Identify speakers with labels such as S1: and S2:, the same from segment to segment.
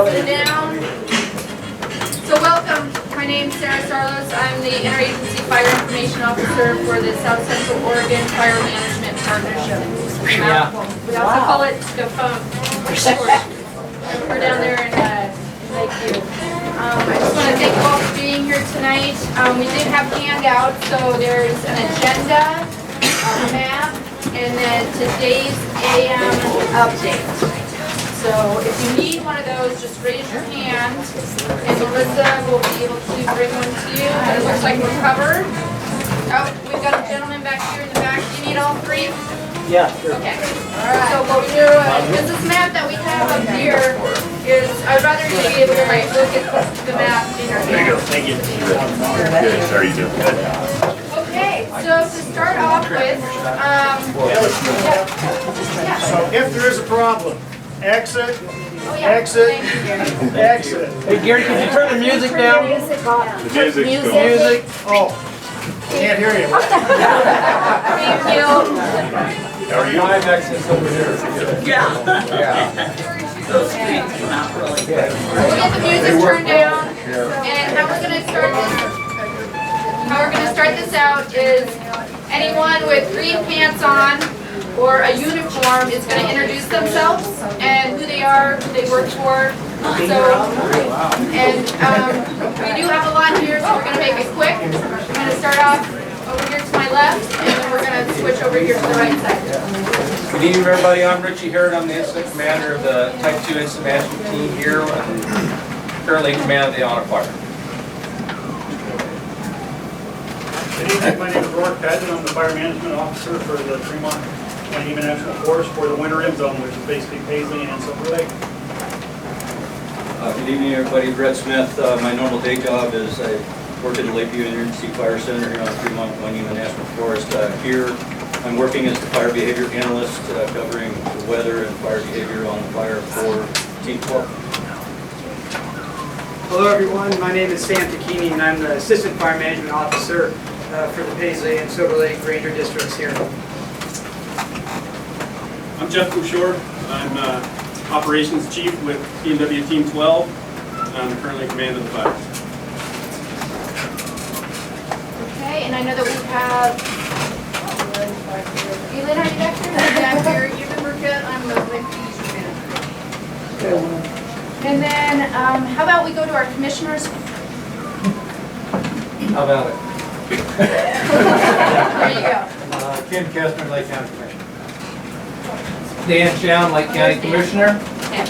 S1: Sit down. So welcome. My name's Sarah Sarlos. I'm the Interagency Fire Information Officer for the South Central Oregon Fire Management Partnership. We also call it the phone. We're down there in Lakeview. I just want to thank you all for being here tonight. We did have handouts, so there's an agenda, a map, and then today's AM update. So if you need one of those, just raise your hand, and Melissa will be able to bring one to you. But it looks like we're covered. Oh, we've got a gentleman back here in the back. Do you need all three?
S2: Yeah, sure.
S1: Okay. All right. So what we do is this map that we have up here is, I'd rather you be able to look at the map in your hand.
S3: There you go. Thank you. Good. How are you doing? Good.
S1: Okay, so to start off with,
S4: So if there is a problem, exit,
S1: oh yeah,
S4: exit,
S1: thank you, Gary.
S4: exit.
S2: Hey Gary, can you turn the music down?
S3: The music's going.
S4: Music. Oh, can't hear you.
S1: Thank you.
S3: How are you?
S2: Five exits over here.
S1: We'll get the music turned down, and how we're gonna start this out is anyone with green pants on or a uniform is going to introduce themselves and who they are, who they work for. So, and we do have a lot here, so we're going to make it quick. I'm going to start off over here to my left, and then we're going to switch over here to the right side.
S5: Good evening, everybody. I'm Richie Herod. I'm the incident commander of the Type 2 Incident Management Team here, and currently in command of the Honor Fire.
S4: Good evening, my name is Rourke Patton. I'm the Fire Management Officer for the Fremont National Forest for the winter end zone, which is basically Paisley and Silver Lake.
S6: Good evening, everybody. Brett Smith. My normal day job is I work at the Lakeview Emergency Fire Center here on Fremont National Forest. Here, I'm working as the fire behavior analyst, covering the weather and fire behavior on the fire for Team 12.
S7: Hello everyone, my name is Sam Tacchini and I'm the Assistant Fire Management Officer for the Paisley and Silver Lake Ranger Districts here.
S8: I'm Jeff Bouchard. I'm Operations Chief with PNW Team 12. I'm currently in command of the fire.
S1: Okay, and I know that we have Elena, are you back here? Back here. You remember Kit? I'm the manager. And then, how about we go to our commissioners?
S2: How about it?
S1: There you go.
S2: Ken Kestner, Lake County Commissioner. Dan Chown, Lake County Commissioner.
S1: Okay.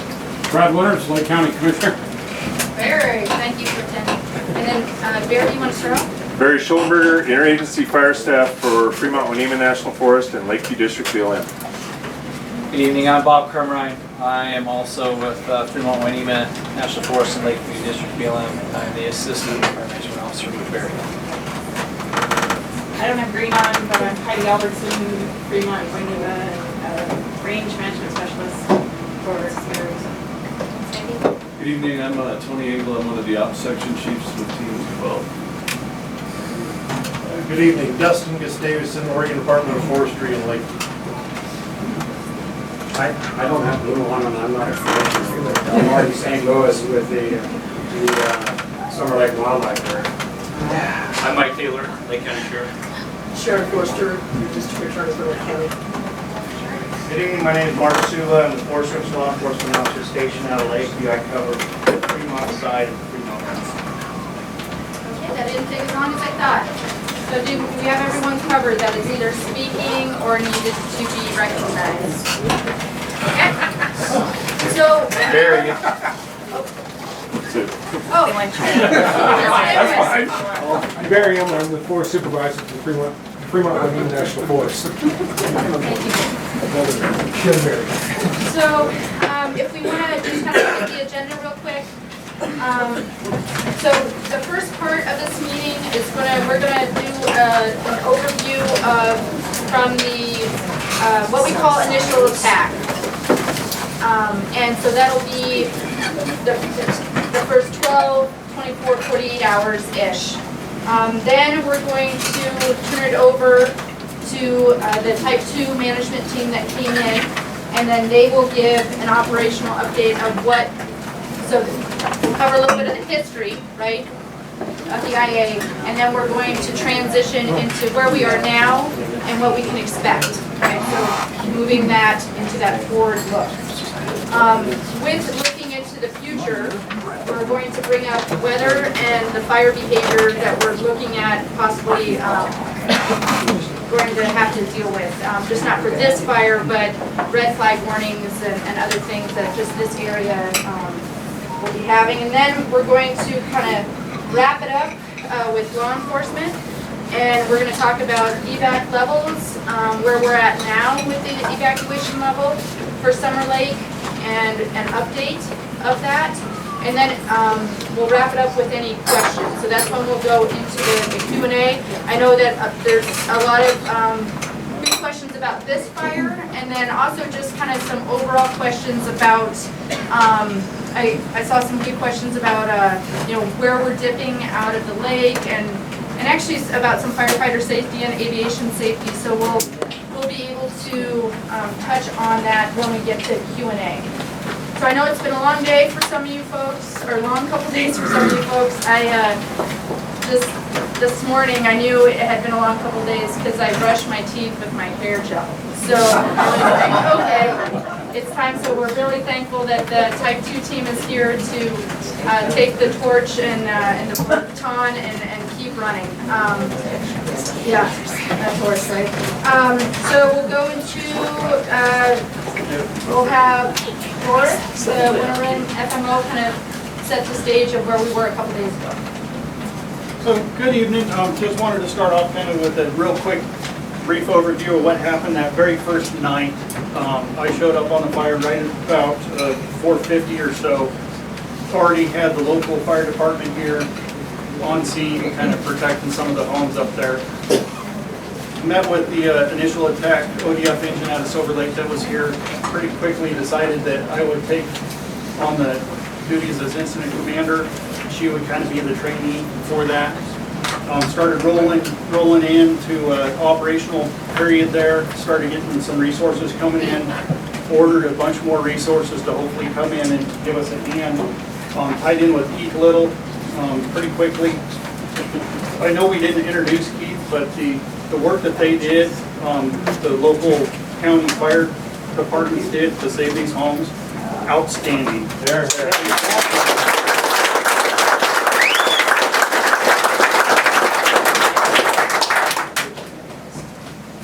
S8: Brad Winters, Lake County Commissioner.
S1: Barry, thank you for attending. And then, Barry, you want to start off?
S3: Barry Schulberger, Interagency Fire Staff for Fremont National Forest and Lakeview District BLM.
S9: Good evening, I'm Bob Kermrine. I am also with Fremont National Forest and Lakeview District BLM. I'm the Assistant Fire Management Officer with Barry.
S10: I don't have green on, but I'm Heidi Albertson, Fremont Range Management Specialist for Barry.
S11: Good evening, I'm Tony Engel. I'm one of the Ops Section Chiefs with Team 12.
S4: Good evening, Dustin Gustavson, Oregon Department of Forestry in Lakeview.
S12: I don't have blue on and I'm not a commissioner, but I'm already St. Louis with the Summer Lake Wildlife Area.
S8: I'm Mike Taylor, Lake County Sheriff.
S7: Sheriff Forster, District Attorney for Lake County.
S4: Good evening, my name is Mark Sula. I'm the Forest Service Law Enforcement Officer stationed out of Lakeview. I cover the Fremont side of the Fremont Mountains.
S1: Okay, that didn't take as long as I thought. So do we have everyone covered that is either speaking or needed to be recognized? Okay. So.
S3: Barry.
S1: Oh.
S3: That's fine.
S4: I'm Barry Emler. I'm the Forest Supervisor for Fremont National Forest.
S1: Thank you. So if we want to just kind of look at the agenda real quick. So the first part of this meeting is we're gonna do an overview of from the what we call initial attack, and so that'll be the first 12, 24, 48 hours ish. Then we're going to turn it over to the Type 2 management team that came in, and then they will give an operational update of what So we'll cover a little bit of the history, right, of the IA, and then we're going to transition into where we are now and what we can expect, right? So moving that into that forward look. With looking into the future, we're going to bring out the weather and the fire behavior that we're looking at possibly going to have to deal with. Just not for this fire, but red flag warnings and other things that just this area will be having. And then we're going to kind of wrap it up with law enforcement. And we're going to talk about evac levels, where we're at now with the evacuation level for Summer Lake, and an update of that. And then we'll wrap it up with any questions. So that's when we'll go into the Q&A. I know that there's a lot of good questions about this fire, and then also just kind of some overall questions about, I saw some good questions about, you know, where we're dipping out of the lake, and actually about some firefighter safety and aviation safety. So we'll be able to touch on that when we get to Q&A. So I know it's been a long day for some of you folks, or a long couple days for some of you folks. Just this morning, I knew it had been a long couple days because I brushed my teeth with my hair gel. So I was like, okay, it's time. So we're really thankful that the Type 2 team is here to take the torch and the baton and keep running. Yeah, that torch, right? So we'll go into, we'll have Boris, the Winter Rim FMO, kind of set the stage of where we were a couple days ago.
S4: So, good evening. Just wanted to start off kind of with a real quick, brief overview of what happened that very first night. I showed up on the fire right at about 4:50 or so. Already had the local fire department here on scene, kind of protecting some of the homes up there. Met with the initial attack ODF engine out of Silver Lake that was here. Pretty quickly decided that I would take on the duties as incident commander. She would kind of be the trainee for that. Started rolling into operational period there. Started getting some resources coming in. Ordered a bunch more resources to hopefully come in and give us a hand. Tied in with Keith Little pretty quickly. I know we didn't introduce Keith, but the work that they did, the local county fire departments did to save these homes, outstanding.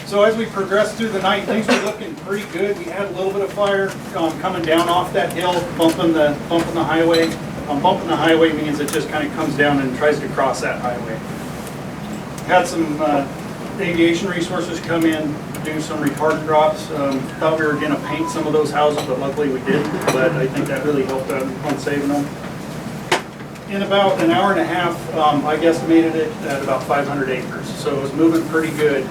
S4: So as we progressed through the night, things were looking pretty good. We had a little bit of fire coming down off that hill, bumping the highway. Bumping the highway means it just kind of comes down and tries to cross that highway. Had some aviation resources come in, do some retardant drops. Thought we were going to paint some of those houses, but luckily we didn't. But I think that really helped on saving them. In about an hour and a half, I guesstimated it at about 500 acres. So it was moving pretty good.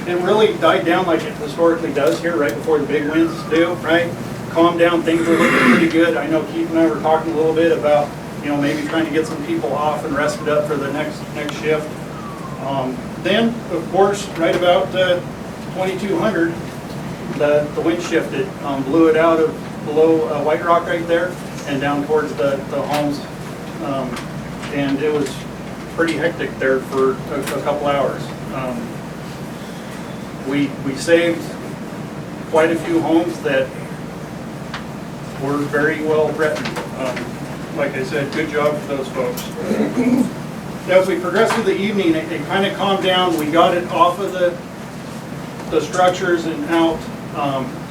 S4: It really died down like it historically does here, right before the big winds do, right? Calmed down, things were looking pretty good. I know Keith and I were talking a little bit about, you know, maybe trying to get some people off and rested up for the next shift. Then, of course, right about 2200, the wind shifted, blew it out of below White Rock right there and down towards the homes. And it was pretty hectic there for a couple hours. We saved quite a few homes that were very well written. Like I said, good job for those folks. As we progressed through the evening, it kind of calmed down. We got it off of the structures and out.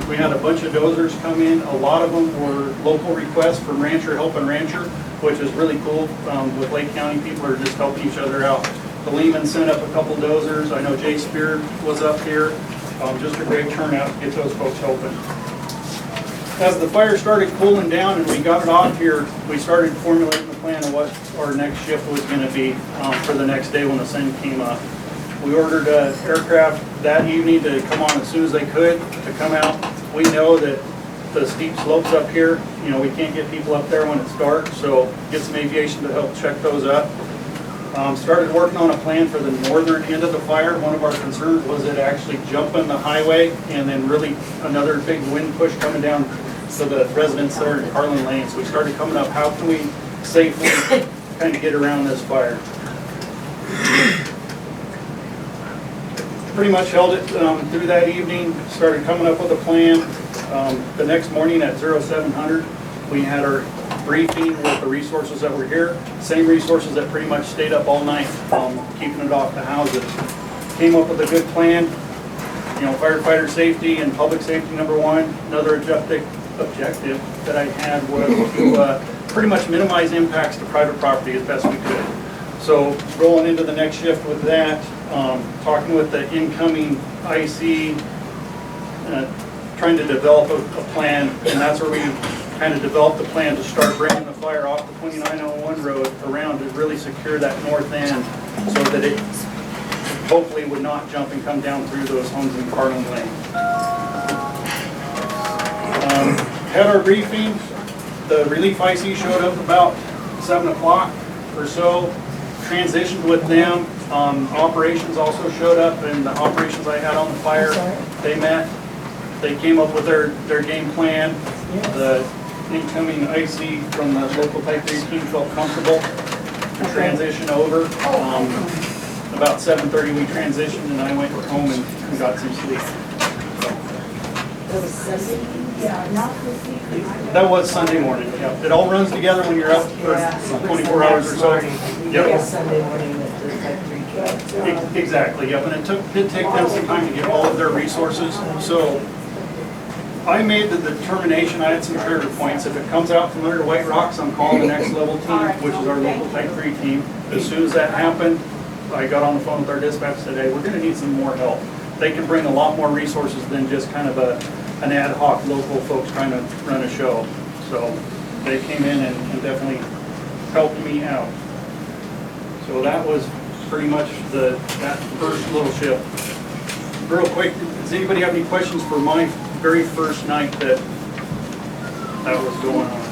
S4: We had a bunch of dozers come in. A lot of them were local requests from Rancher Helping Rancher, which is really cool. With Lake County, people are just helping each other out. The Lehman sent up a couple dozers. I know Jay Spear was up here. Just a great turnout to get those folks helping. As the fire started cooling down and we got it off here, we started formulating the plan of what our next shift was going to be for the next day when the sun came up. We ordered aircraft that evening to come on as soon as they could to come out. We know that the steep slopes up here, you know, we can't get people up there when it's dark, so get some aviation to help check those up. Started working on a plan for the northern end of the fire. One of our concerns was it actually jumping the highway and then really another big wind push coming down So the residents there in Carlin Lane, so we started coming up, how can we safely kind of get around this fire? Pretty much held it through that evening, started coming up with a plan. The next morning at 0700, we had our briefing with the resources that were here, same resources that pretty much stayed up all night, keeping it off the houses. Came up with a good plan, you know, firefighter safety and public safety number one. Another objective that I had was to pretty much minimize impacts to private property as best we could. So rolling into the next shift with that, talking with the incoming IC, trying to develop a plan, and that's where we kind of developed the plan to start bringing the fire off the 2901 road around to really secure that north end so that it hopefully would not jump and come down through those homes in Carlin Lane. Had our briefing, the relief IC showed up about 7 o'clock or so, transitioned with them. Operations also showed up, and the operations I had on the fire, they met. They came up with their game plan. The incoming IC from the local Type 3 team felt comfortable to transition over. About 7:30 we transitioned, and I went home and got some sleep. That was Sunday morning, yeah. It all runs together when you're up for 24 hours or so. Yep.
S13: Sunday morning that the Type 3 truck.
S4: Exactly, yep, and it did take them some time to get all of their resources. So I made the determination, I had some trigger points. If it comes out from under White Rocks, I'm calling the next level team, which is our local Type 3 team. As soon as that happened, I got on the phone with our dispatch today. We're gonna need some more help. They can bring a lot more resources than just kind of an ad hoc local folks trying to run a show. So they came in and definitely helped me out. So that was pretty much that first little shift. Real quick, does anybody have any questions for my very first night that was going on?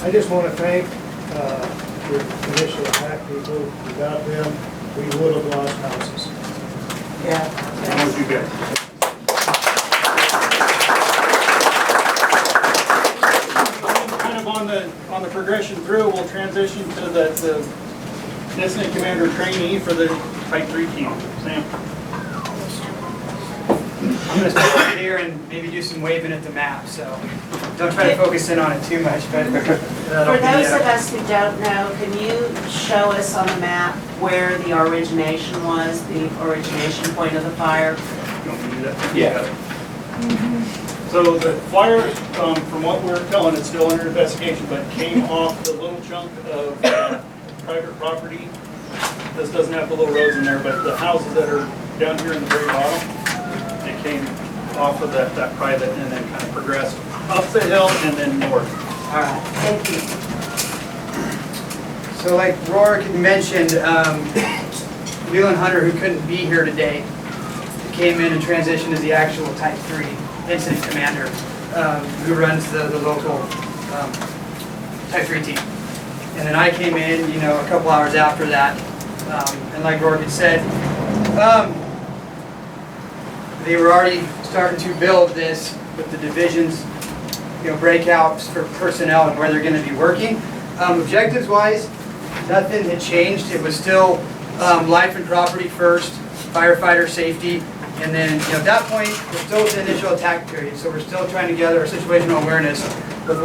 S14: I just want to thank your initial attack people. Without them, we would have lost houses.
S13: Yeah.
S4: That was you guys. Kind of on the progression through, we'll transition to the incident commander trainee for the Type 3 team. Sam.
S7: I'm going to step over here and maybe do some waving at the map, so don't try to focus in on it too much. But
S13: for those of us who don't know, can you show us on the map where the origination was, the origination point of the fire?
S4: You want me to do that? Yeah. So the fire, from what we're telling, it's still under investigation, but came off the little chunk of private property. This doesn't have the little roads in there, but the houses that are down here in the very bottom, it came off of that private and then kind of progressed up the hill and then north.
S13: All right, thank you.
S7: So like Rorik had mentioned, Leland Hunter, who couldn't be here today, came in and transitioned as the actual Type 3 incident commander, who runs the local Type 3 team. And then I came in, you know, a couple hours after that, and like Rorik had said, they were already starting to build this with the divisions, you know, breakouts for personnel and where they're going to be working. Objectives-wise, nothing had changed. It was still life and property first, firefighter safety, and then, you know, at that point, we're still in the initial attack period, so we're still trying to gather our situational awareness with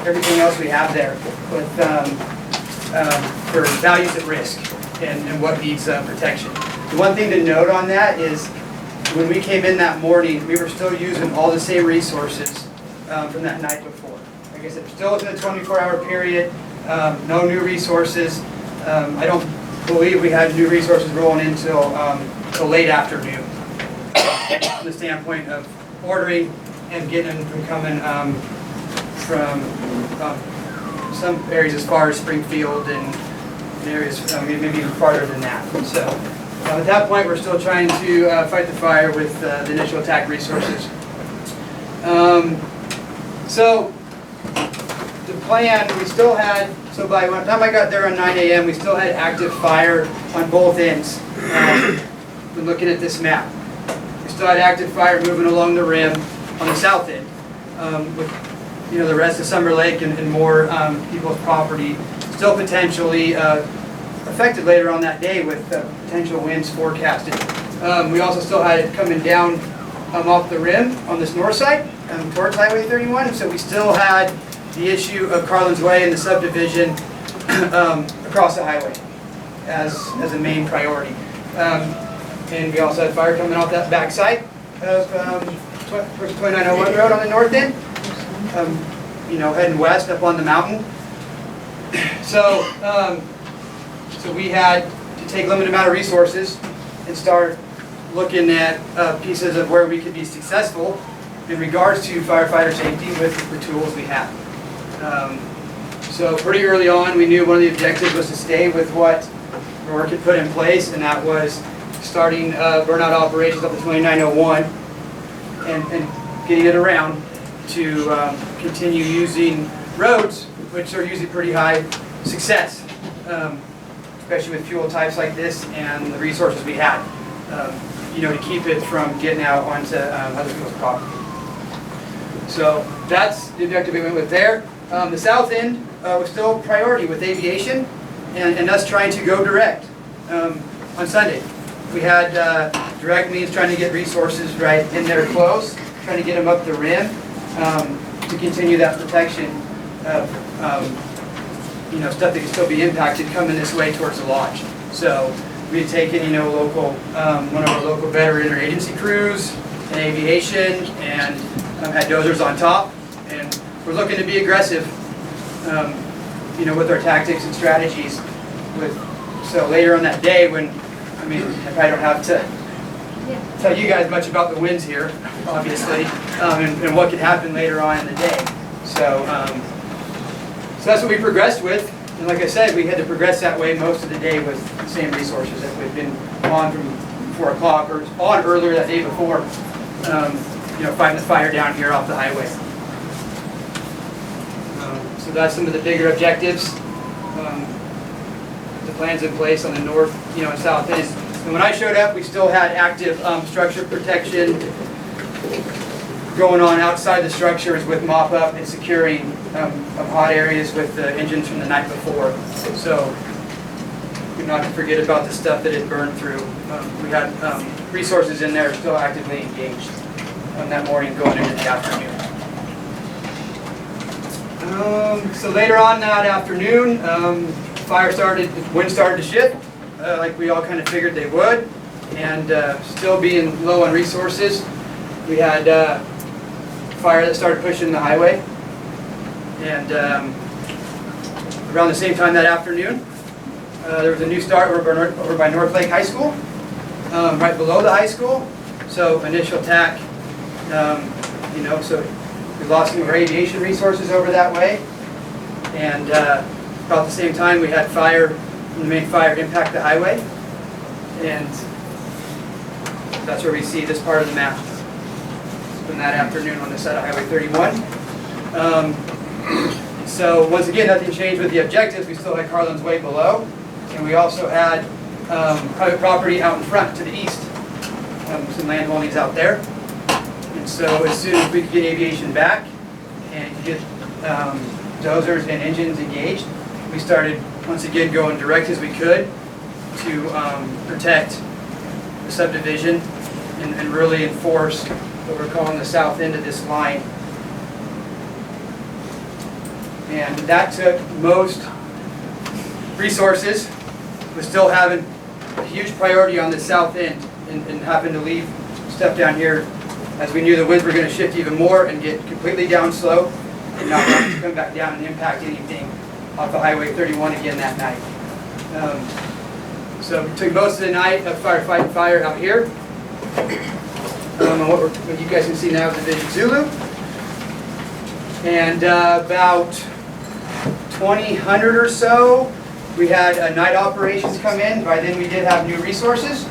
S7: everything else we have there, with for values at risk and what needs protection. The one thing to note on that is, when we came in that morning, we were still using all the same resources from that night before. Like I said, we're still within a 24-hour period, no new resources. I don't believe we had new resources rolling in till late afternoon from the standpoint of ordering and getting them from coming from some areas as far as Springfield and areas maybe even farther than that. So at that point, we're still trying to fight the fire with the initial attack resources. So the plan, we still had, so by the time I got there on 9 a.m., we still had active fire on both ends. When looking at this map, we still had active fire moving along the rim on the south end. with, you know, the rest of Summer Lake and more people's property still potentially affected later on that day with potential winds forecasted. We also still had it coming down off the rim on this north side towards Highway 31, so we still had the issue of Carlin's Way and the subdivision across the highway as a main priority. And we also had fire coming off that backside of 2901 Road on the north end, you know, heading west up on the mountain. So, so we had to take a limited amount of resources and start looking at pieces of where we could be successful in regards to firefighter safety with the tools we have. So pretty early on, we knew one of the objectives was to stay with what Rourke had put in place, and that was starting burnout operations up to 2901 and getting it around to continue using roads, which are usually pretty high success, especially with fuel types like this and the resources we had, you know, to keep it from getting out onto other people's property. So that's the objective we went with there. The south end was still priority with aviation and us trying to go direct on Sunday. We had direct means trying to get resources right in there close, trying to get them up the rim to continue that protection of you know, stuff that can still be impacted coming this way towards the lodge. So we had taken, you know, local one of our local veteran interagency crews in aviation and had dozers on top, and we're looking to be aggressive, you know, with our tactics and strategies. So later on that day, when, I mean, I probably don't have to tell you guys much about the winds here, obviously, and what could happen later on in the day. So, so that's what we progressed with. And like I said, we had to progress that way most of the day with the same resources that we'd been on from 4 o'clock or on earlier that day before, you know, fighting the fire down here off the highway. So that's some of the bigger objectives. The plans in place on the north, you know, and south end. And when I showed up, we still had active structure protection going on outside the structures with mop-up and securing of hot areas with the engines from the night before. So not to forget about the stuff that it burned through. We had resources in there still actively engaged on that morning going into the afternoon. So later on that afternoon, wind started to shift, like we all kind of figured they would, and still being low on resources, we had fire that started pushing the highway, and around the same time that afternoon, there was a new start over by North Lake High School, right below the high school. So initial attack, you know, so we lost some of our aviation resources over that way, and about the same time we had fire, the main fire impact the highway, and that's where we see this part of the map from that afternoon on the side of Highway 31. So once again, nothing changed with the objectives. We still had Carlin's Way below, and we also had private property out in front to the east, some land holdings out there. And so as soon as we could get aviation back and get dozers and engines engaged, we started once again going direct as we could to protect the subdivision and really enforce what we're calling the south end of this line. And that took most resources, with still having a huge priority on the south end and having to leave stuff down here as we knew the winds were going to shift even more and get completely down slow and not have to come back down and impact anything off of Highway 31 again that night. So we took most of the night of firefighting fire out here. What you guys can see now is Division Zulu. And about 2,000 or so, we had night operations come in. By then we did have new resources.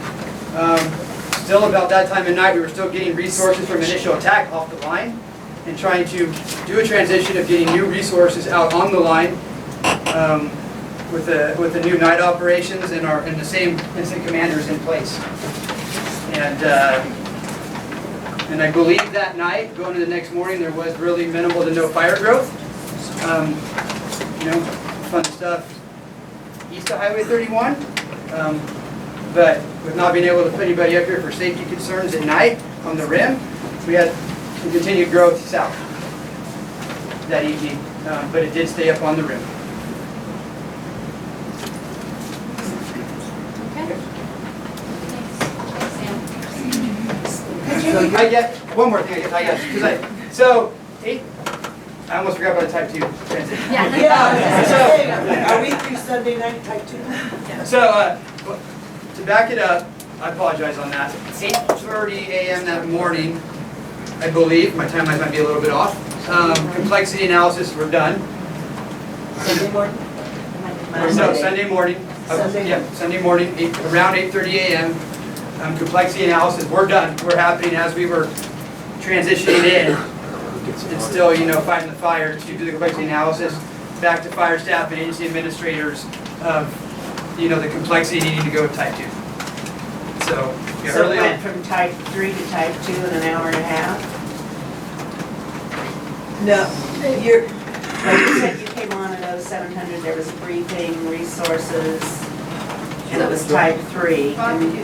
S7: Still about that time of night, we were still getting resources from initial attack off the line and trying to do a transition of getting new resources out on the line with the new night operations and the same incident commanders in place. And And I believe that night, going to the next morning, there was really minimal to no fire growth. You know, fun stuff east of Highway 31. But with not being able to put anybody up here for safety concerns at night on the rim, we had some continued growth south that evening, but it did stay up on the rim. So I get one more thing. I guess so I almost forgot about the type 2 transition.
S13: Yeah. Are we through Sunday night type 2?
S7: So to back it up, I apologize on that. 8:30 a.m. that morning, I believe, my timeline might be a little bit off. Complexity analysis were done.
S13: Sunday morning?
S7: No, Sunday morning.
S13: Sunday.
S7: Yeah, Sunday morning, around 8:30 a.m. Complexity analysis were done. Were happening as we were transitioning in. And still, you know, fighting the fire to do the complexity analysis. Back to fire staff and agency administrators of, you know, the complexity needing to go to type 2. So, yeah,
S13: So
S7: early
S13: it
S7: on.
S13: went from type 3 to type 2 in an hour and a half? No, like you said, you came on at 0700, there was a briefing, resources, and it was type 3.
S1: Bob,
S13: and-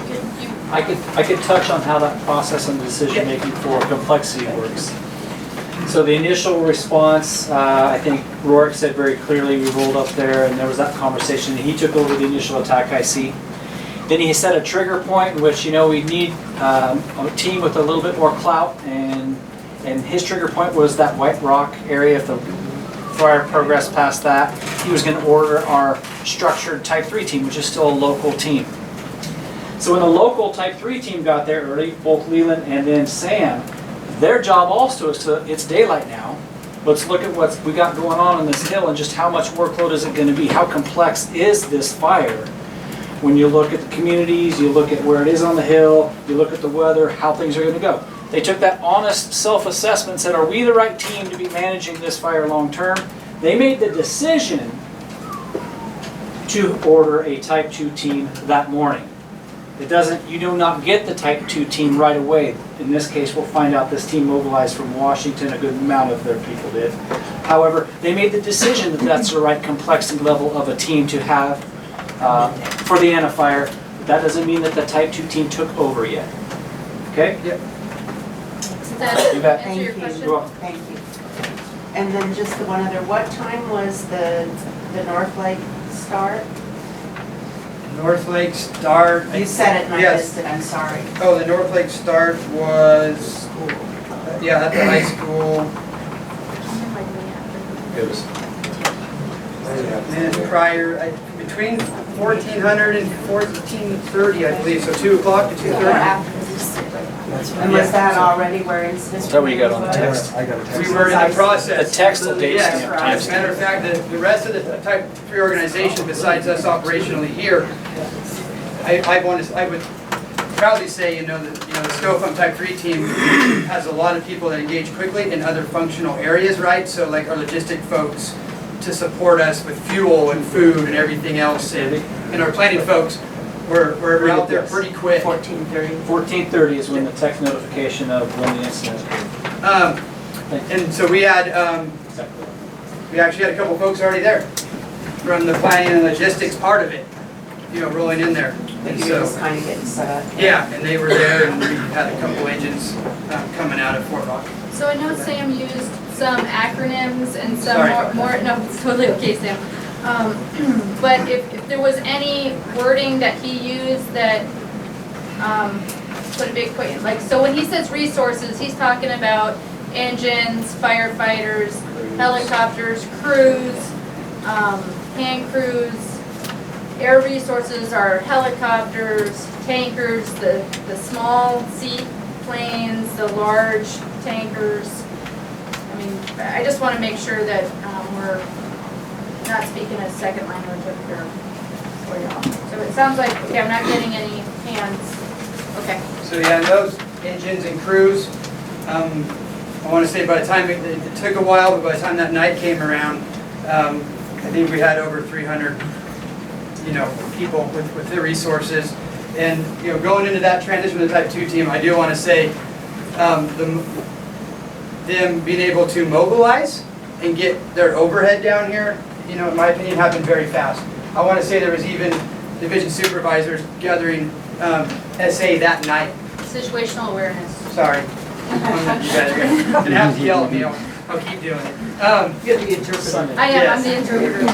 S9: I could touch on how that process and decision-making for complexity works. So the initial response, I think Rourke said very clearly, we rolled up there and there was that conversation. He took over the initial attack IC. Then he set a trigger point in which, you know, we need a team with a little bit more clout, and his trigger point was that White Rock area. If the fire progressed past that, he was going to order our structured type 3 team, which is still a local team. So when the local type 3 team got there early, both Leland and then Sam, their job also is to, it's daylight now, let's look at what we got going on this hill and just how much workload is it going to be, how complex is this fire. When you look at the communities, you look at where it is on the hill, you look at the weather, how things are going to go. They took that honest self-assessment and said, are we the right team to be managing this fire long term? They made the decision to order a type 2 team that morning. It doesn't, you do not get the type 2 team right away. In this case, we'll find out this team mobilized from Washington, a good amount of their people did. However, they made the decision that that's the right complexity level of a team to have for the Anna fire. That doesn't mean that the type 2 team took over yet. Okay?
S7: Yep.
S1: Does that
S9: You bet.
S1: answer your
S13: Thank
S1: question?
S13: you. Thank you. And then just the one other, what time was the North Lake start?
S7: North Lake start.
S13: You said it and I
S7: Yes.
S13: missed it, I'm sorry.
S7: Oh, the North Lake start was, yeah, at the high school.
S9: It was
S7: And prior, between 1400 and 1430, I believe, so 2 o'clock to 2:30.
S13: And was that already where incidents?
S9: Is that what you got on the
S13: were?
S9: text?
S7: We were in the process.
S9: The text will date
S7: Yes,
S9: stamp,
S7: as a matter of fact, the rest of the type 3 organization, besides us operationally here, I would proudly say, the Stofum Type 3 team has a lot of people that engage quickly in other functional areas, right? So like our logistic folks to support us with fuel and food and everything else, and our planning folks, we're out there pretty quick.
S13: 1430.
S9: 14:30 is when the text notification of when the incident occurred.
S7: And so we actually had a couple folks already there from the planning and logistics part of it, rolling in there.
S13: But
S7: And
S13: you
S7: so,
S13: just kind of getting set up.
S7: yeah, and they were there, and we had a couple engines coming out of Fort Rock.
S1: So I know Sam used some acronyms and some
S7: Sorry.
S1: more, no, it's totally okay, Sam. But if there was any wording that he used that put a big point, like, so when he says resources, he's talking about engines, firefighters, helicopters, crews, hand crews. Air resources are helicopters, tankers, the small seaplanes, the large tankers. I mean, I just want to make sure that we're not speaking a second language if you're, so it sounds like, okay, I'm not getting any hands. Okay.
S7: So yeah, and those engines and crews, I want to say by the time, it took a while, but by the time that night came around, I think we had over 300 people with the resources. And, going into that transition to the Type 2 team, I do want to say them being able to mobilize and get their overhead down here, you know, in my opinion, happened very fast. I want to say there was even division supervisors gathering SA that night.
S1: Situational awareness.
S7: Sorry. You guys are gonna have to yell at me. I'll keep doing it.
S13: You're the interpreter.
S1: I am, I'm the interpreter.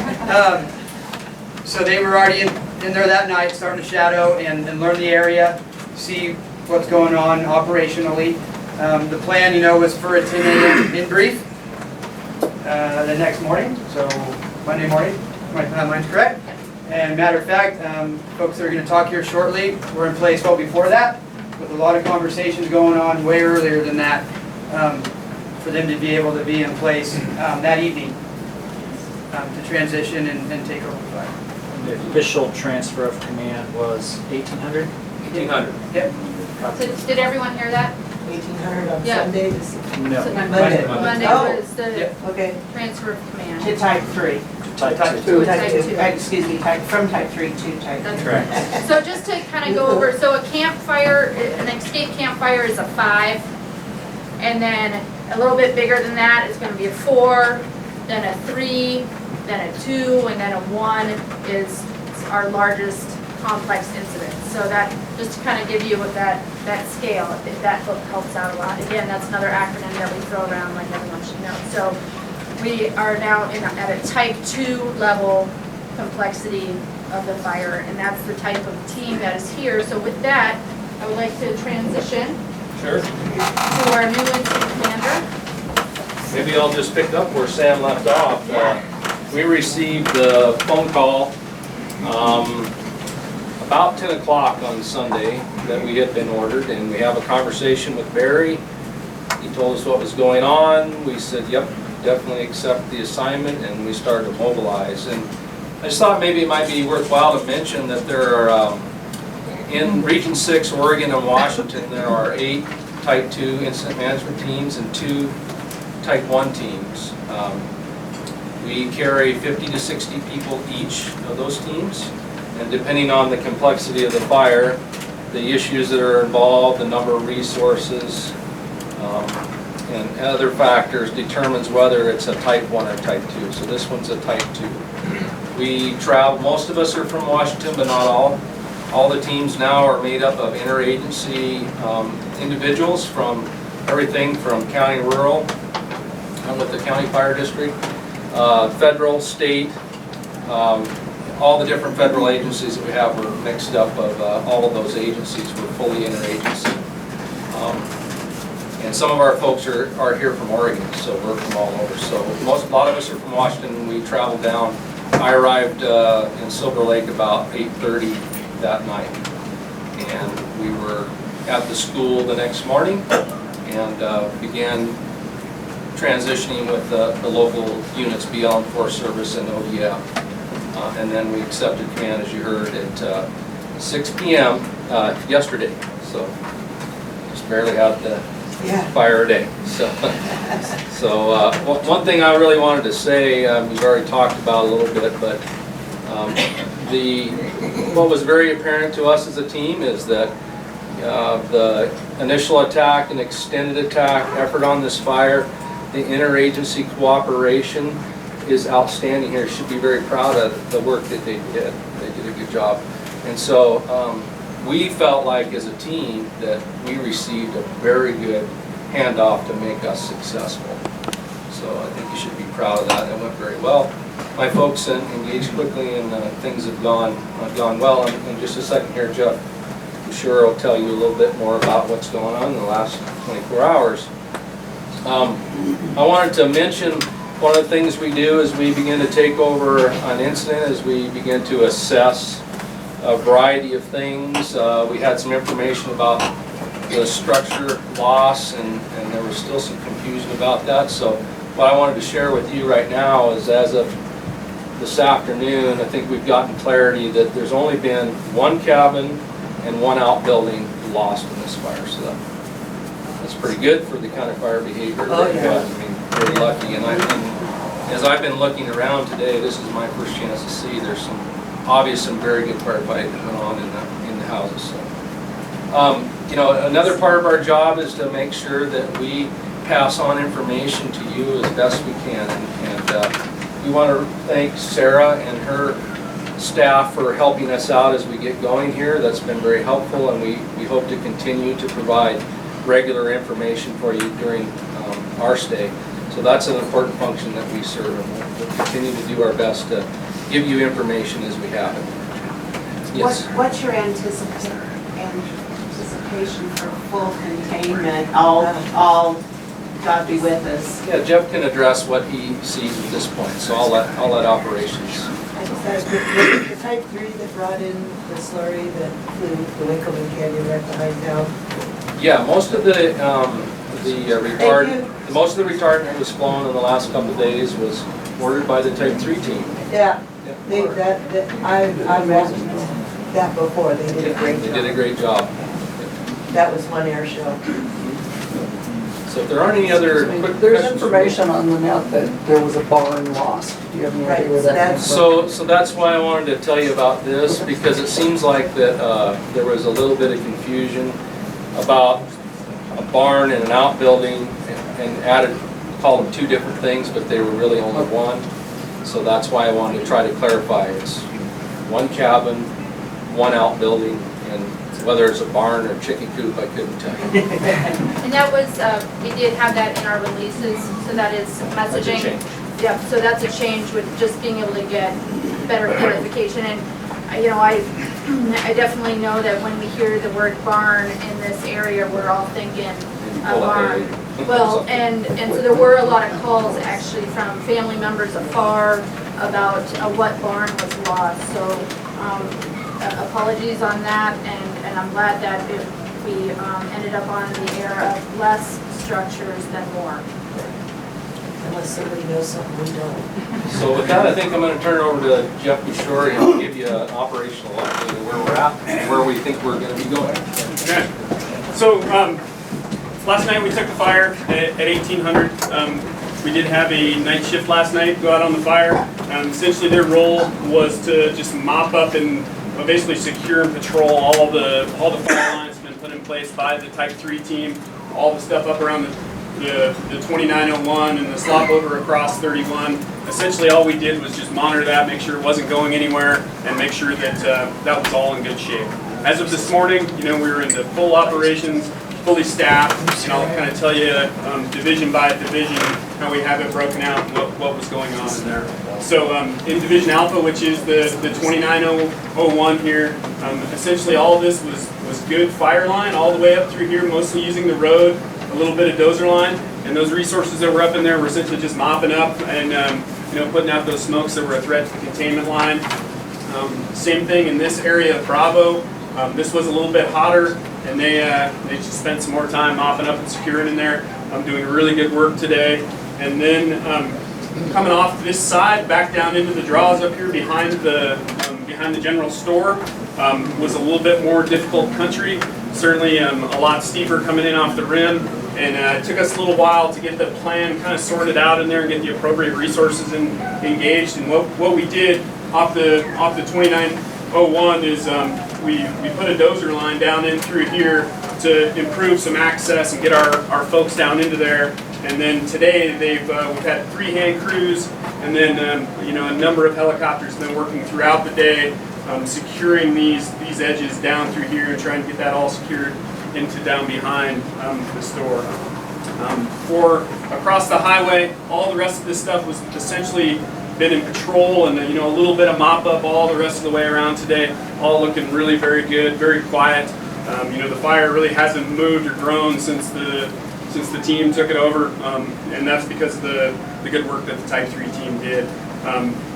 S7: So they were already in there that night, starting to shadow and learn the area, see what's going on operationally. The plan, you know, was for a 10 a.m. in brief the next morning, so Monday morning, my timeline's correct. And matter of fact, folks that are going to talk here shortly were in place well before that, with a lot of conversations going on way earlier than that, for them to be able to be in place that evening to transition and take over the fire.
S9: The official transfer of command was 1800?
S5: 1800.
S7: Yep.
S1: So did everyone hear that?
S13: 1800 on
S1: Yeah.
S13: Sunday?
S9: No.
S13: Monday.
S1: Monday
S13: Oh.
S1: was the
S13: Okay.
S1: transfer of command.
S13: To type 3.
S9: Type
S7: Type
S9: 2.
S1: Type
S13: Type 2.
S1: two.
S13: Excuse me, from type 3 to type 2.
S1: That's
S9: Correct.
S1: So just to kind of go over, so a campfire, an escape campfire is a 5, and then a little bit bigger than that is going to be a 4, then a 3, then a 2, and then a 1 is our largest complex incident. So that, just to kind of give you what that scale, if that helps out a lot. Again, that's another acronym that we throw around like everyone should know. So we are now at a type 2 level complexity of the fire, and that's the type of team that is here. So with that, I would like to transition
S5: Sure.
S1: to our new incident commander.
S5: Maybe I'll just pick up where Sam left off. We received a phone call about 10 o'clock on Sunday that we had been ordered, and we have a conversation with Barry. He told us what was going on. We said, yep, definitely accept the assignment, and we started to mobilize. And I just thought maybe it might be worthwhile to mention that there are, in Region 6, Oregon and Washington, there are 8 Type 2 incident management teams and 2 Type 1 teams. We carry 50 to 60 people each of those teams, and depending on the complexity of the fire, the issues that are involved, the number of resources, and other factors determines whether it's a Type 1 or Type 2. So this one's a Type 2. We travel, most of us are from Washington, but not all. All the teams now are made up of interagency individuals from everything from county rural, and with the county fire district, federal, state, all the different federal agencies that we have were mixed up of all of those agencies. We're fully interagency. And some of our folks are here from Oregon, so we're from all over. So a lot of us are from Washington. We traveled down. I arrived in Silver Lake about 8:30 that night. And we were at the school the next morning and began transitioning with the local units, BL and Forest Service and ODF. And then we accepted command, as you heard, at 6 p.m. Yesterday. So just barely had the fire day. So, one thing I really wanted to say, we've already talked about a little bit, but what was very apparent to us as a team is that the initial attack and extended attack effort on this fire, the interagency cooperation is outstanding here. Should be very proud of the work that they did. They did a good job. And so we felt like as a team that we received a very good handoff to make us successful. So I think you should be proud of that. It went very well. My folks engaged quickly and things have gone well. In just a second here, Jeff, I'm sure will tell you a little bit more about what's going on in the last 24 hours. I wanted to mention one of the things we do as we begin to take over an incident, as we begin to assess a variety of things. We had some information about the structure loss, and there was still some confusion about that. So what I wanted to share with you right now is, as of this afternoon, I think we've gotten clarity that there's only been 1 cabin and 1 outbuilding lost in this fire. So that's pretty good for the kind of fire behavior that we had. I mean, very lucky. And as I've been looking around today, this is my first chance to see there's some very good firefighting that went on in the houses. So You know, another part of our job is to make sure that we pass on information to you as best we can. And we want to thank Sarah and her staff for helping us out as we get going here. That's been very helpful, and we hope to continue to provide regular information for you during our stay. So that's an important function that we serve, and we'll continue to do our best to give you information as we have it. Yes?
S13: What's your anticipation for full containment, all God be with us?
S5: Yeah, Jeff can address what he sees at this point, so I'll let operations.
S15: The type 3 that brought in the slurry that flew the Winkleman Canyon right behind town?
S5: Yeah, most of the retardant that was flown in the last couple of days was ordered by the Type 3 team.
S15: Yeah, I've asked that before, they did a great job.
S5: They did a great job.
S15: That was one air show.
S5: So if there aren't any other quick
S16: There's
S5: questions.
S16: information on the net that there was a barn lost. Do you have any idea where that came from?
S5: So that's why I wanted to tell you about this, because it seems like that there was a little bit of confusion about a barn and an outbuilding, and added, called them two different things, but they were really only one. So that's why I wanted to try to clarify. It's one cabin, one outbuilding, and whether it's a barn or chicken coop, I couldn't tell you.
S1: And that was, we did have that in our releases, so that is messaging.
S5: That's a change.
S1: Yeah, so that's a change with just being able to get better clarification. And, you know, I definitely know that when we hear the word barn in this area, we're all thinking a barn. Well, and so there were a lot of calls actually from family members afar about what barn was lost. So apologies on that, and I'm glad that we ended up on the air of less structures than more.
S15: Unless somebody knows something we don't.
S5: So with that, I think I'm going to turn it over to Jeff Bouchard and he'll give you an operational update of where we're at and where we think we're going to be going.
S8: Okay. So last night we took the fire at 1800. We did have a night shift last night go out on the fire. Essentially their role was to just mop up and basically secure and patrol all the fire lines that have been put in place by the Type 3 team, all the stuff up around the 2901 and the slop over across 31. Essentially all we did was just monitor that, make sure it wasn't going anywhere, and make sure that that was all in good shape. As of this morning, you know, we were into full operations, fully staffed, and I'll kind of tell you division by division how we have it broken out and what was going on in there. So in Division Alpha, which is the 2901 here, essentially all of this was good fire line all the way up through here, mostly using the road, a little bit of dozer line, and those resources that were up in there were essentially just mopping up and you know, putting out those smokes that were a threat to the containment line. Same thing in this area of Bravo. This was a little bit hotter, and they just spent some more time mopping up and securing in there. Doing really good work today. And then coming off this side, back down into the draws up here behind the general store, was a little bit more difficult country. Certainly a lot steeper coming in off the rim, and it took us a little while to get the plan kind of sorted out in there and get the appropriate resources engaged. And what we did off the 2901 is we put a dozer line down in through here to improve some access and get our folks down into there. And then today we've had 3 hand crews, and then you know, a number of helicopters have been working throughout the day, securing these edges down through here and trying to get that all secured into down behind the store. For across the highway, all the rest of this stuff was essentially been in patrol, and you know, a little bit of mop up all the rest of the way around today. All looking really very good, very quiet. You know, the fire really hasn't moved or grown since the team took it over, and that's because of the good work that the Type 3 team did.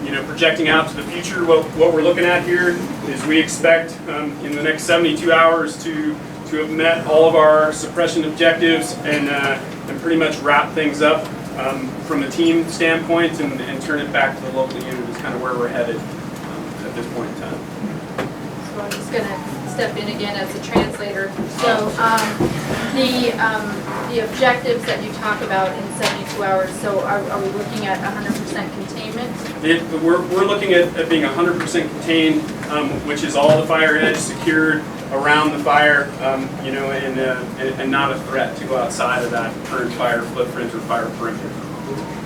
S8: You know, projecting out to the future, what we're looking at here is we expect in the next 72 hours to have met all of our suppression objectives and pretty much wrap things up from a team standpoint and turn it back to the local unit is kind of where we're headed at this point in time.
S1: So I'm just going to step in again as a translator. So the objectives that you talk about in 72 hours, so are we looking at 100% containment?
S8: We're looking at being 100% contained, which is all the fire edge secured, around the fire, you know, and not a threat to go outside of that current fire footprint or fire perimeter.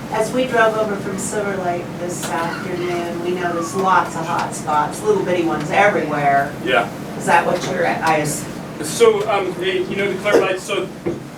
S13: As we drove over from Silver Lake this afternoon, we noticed lots of hot spots, little bitty ones everywhere.
S8: Yeah.
S13: Is that what you're at?
S8: So, you know, to clarify, so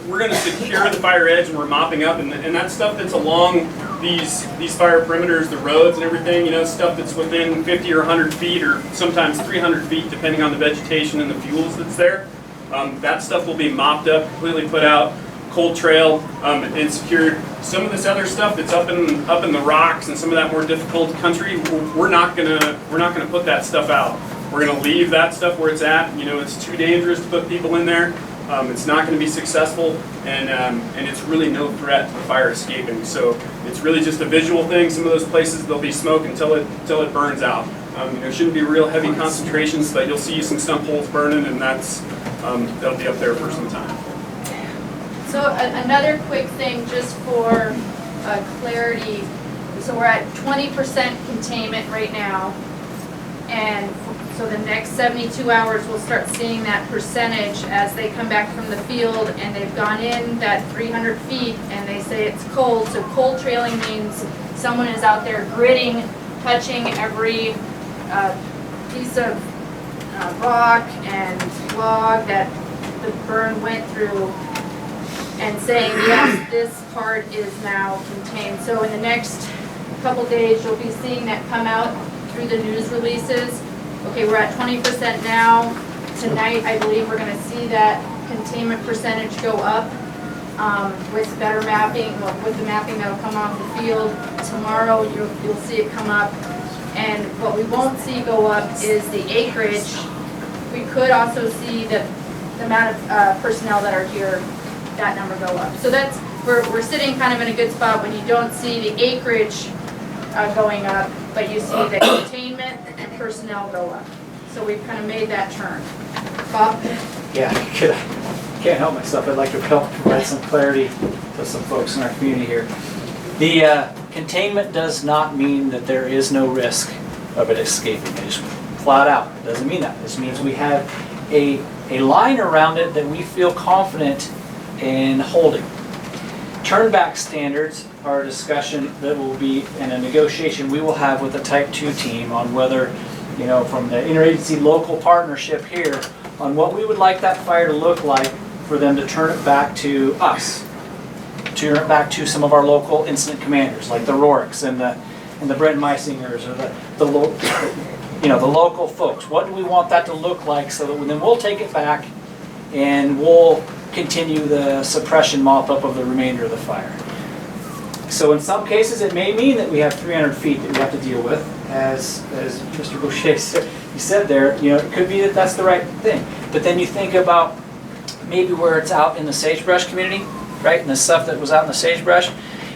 S8: we're going to secure the fire edge and we're mopping up, and that stuff that's along these fire perimeters, the roads and everything, you know, stuff that's within 50 or 100 feet or sometimes 300 feet depending on the vegetation and the fuels that's there. That stuff will be mopped up, completely put out, cold trail, and secured. Some of this other stuff that's up in the rocks and some of that more difficult country, we're not gonna put that stuff out. We're gonna leave that stuff where it's at. You know, it's too dangerous to put people in there. It's not going to be successful, and it's really no threat to the fire escaping. So it's really just a visual thing. Some of those places there'll be smoke until it burns out. You know, shouldn't be real heavy concentrations, but you'll see some stump holes burning, and that'll be up there for some time.
S1: So another quick thing, just for clarity. So we're at 20% containment right now, and so the next 72 hours, we'll start seeing that percentage as they come back from the field and they've gone in that 300 feet and they say it's cold. So cold trailing means someone is out there gritting, touching every piece of rock and log that the burn went through and saying, yes, this part is now contained. So in the next couple days, you'll be seeing that come out through the news releases. Okay, we're at 20% now. Tonight, I believe we're going to see that containment percentage go up with better mapping, with the mapping that'll come off the field. Tomorrow, you'll see it come up. And what we won't see go up is the acreage. We could also see the amount of personnel that are here, that number go up. So we're sitting kind of in a good spot when you don't see the acreage going up, but you see the containment and personnel go up. So we've kind of made that turn. Bob?
S9: Yeah, can't help myself. I'd like to help provide some clarity to some folks in our community here. The containment does not mean that there is no risk of it escaping. It just flat out. It doesn't mean that. It just means we have a line around it that we feel confident in holding. Turnback standards are a discussion that will be in a negotiation we will have with the Type 2 team on whether, you know, from the interagency local partnership here, on what we would like that fire to look like for them to turn it back to us, turn it back to some of our local incident commanders like the Roricks and the Brent Meisingers or the local folks. What do we want that to look like so that then we'll take it back and we'll continue the suppression mop-up of the remainder of the fire. So in some cases, it may mean that we have 300 feet that we have to deal with, as Mr. Boucher said there. You know, it could be that that's the right thing. But then you think about maybe where it's out in the sagebrush community, right, and the stuff that was out in the sagebrush.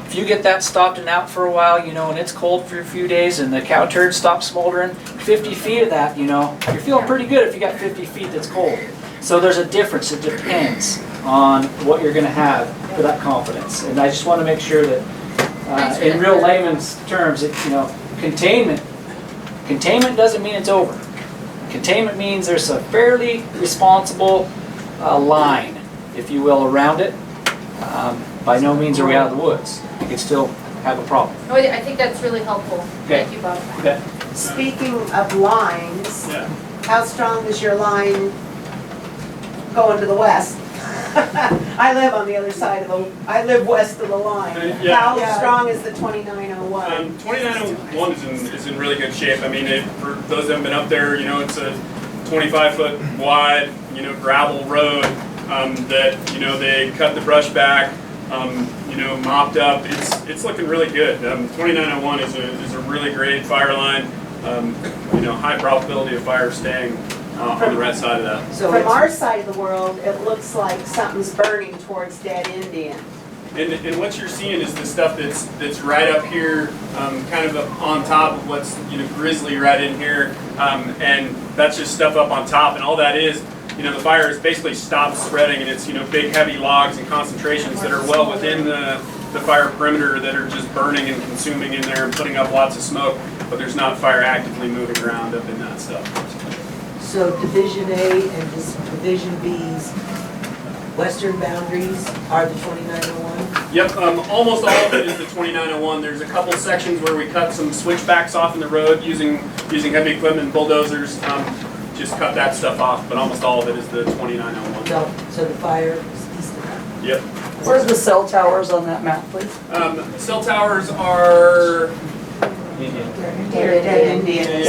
S9: If you get that stopped and out for a while, you know, and it's cold for a few days and the cow turd stops smoldering, 50 feet of that, you know, you're feeling pretty good if you got 50 feet that's cold. So there's a difference. It depends on what you're going to have for that confidence. And I just want to make sure that, in real layman's terms, containment doesn't mean it's over. Containment means there's a fairly responsible line, if you will, around it. By no means are we out of the woods. You can still have a problem.
S1: Oh, I think that's really helpful.
S9: Okay.
S1: Thank you, Bob.
S9: Okay.
S13: Speaking of lines, how strong is your line going to the west? I live on the other side of I live west of the line. How strong is the 2901?
S8: 2901 is in really good shape. I mean, for those that have been up there, you know, it's a 25-foot wide, you know, gravel road that, you know, they cut the brush back, you know, mopped up. It's looking really good. 2901 is a really great fire line. You know, high probability of fire staying on the right side of that.
S13: So from our side of the world, it looks like something's burning towards Dead Indian.
S8: And what you're seeing is the stuff that's right up here, kind of up on top of what's, you know, grizzly right in here, and that's just stuff up on top. And all that is, you know, the fire has basically stopped spreading, and it's, you know, big heavy logs and concentrations that are well within the fire perimeter that are just burning and consuming in there and putting up lots of smoke, but there's not fire actively moving around up in that stuff.
S15: So Division A and this Division B's western boundaries are the 2901?
S8: Yep, almost all of it is the 2901. There's a couple sections where we cut some switchbacks off in the road using heavy equipment, bulldozers, just cut that stuff off, but almost all of it is the 2901.
S15: So the fire is east of that?
S8: Yep.
S16: Where's the cell towers on that map, please?
S8: Cell towers are
S13: Dead Indian.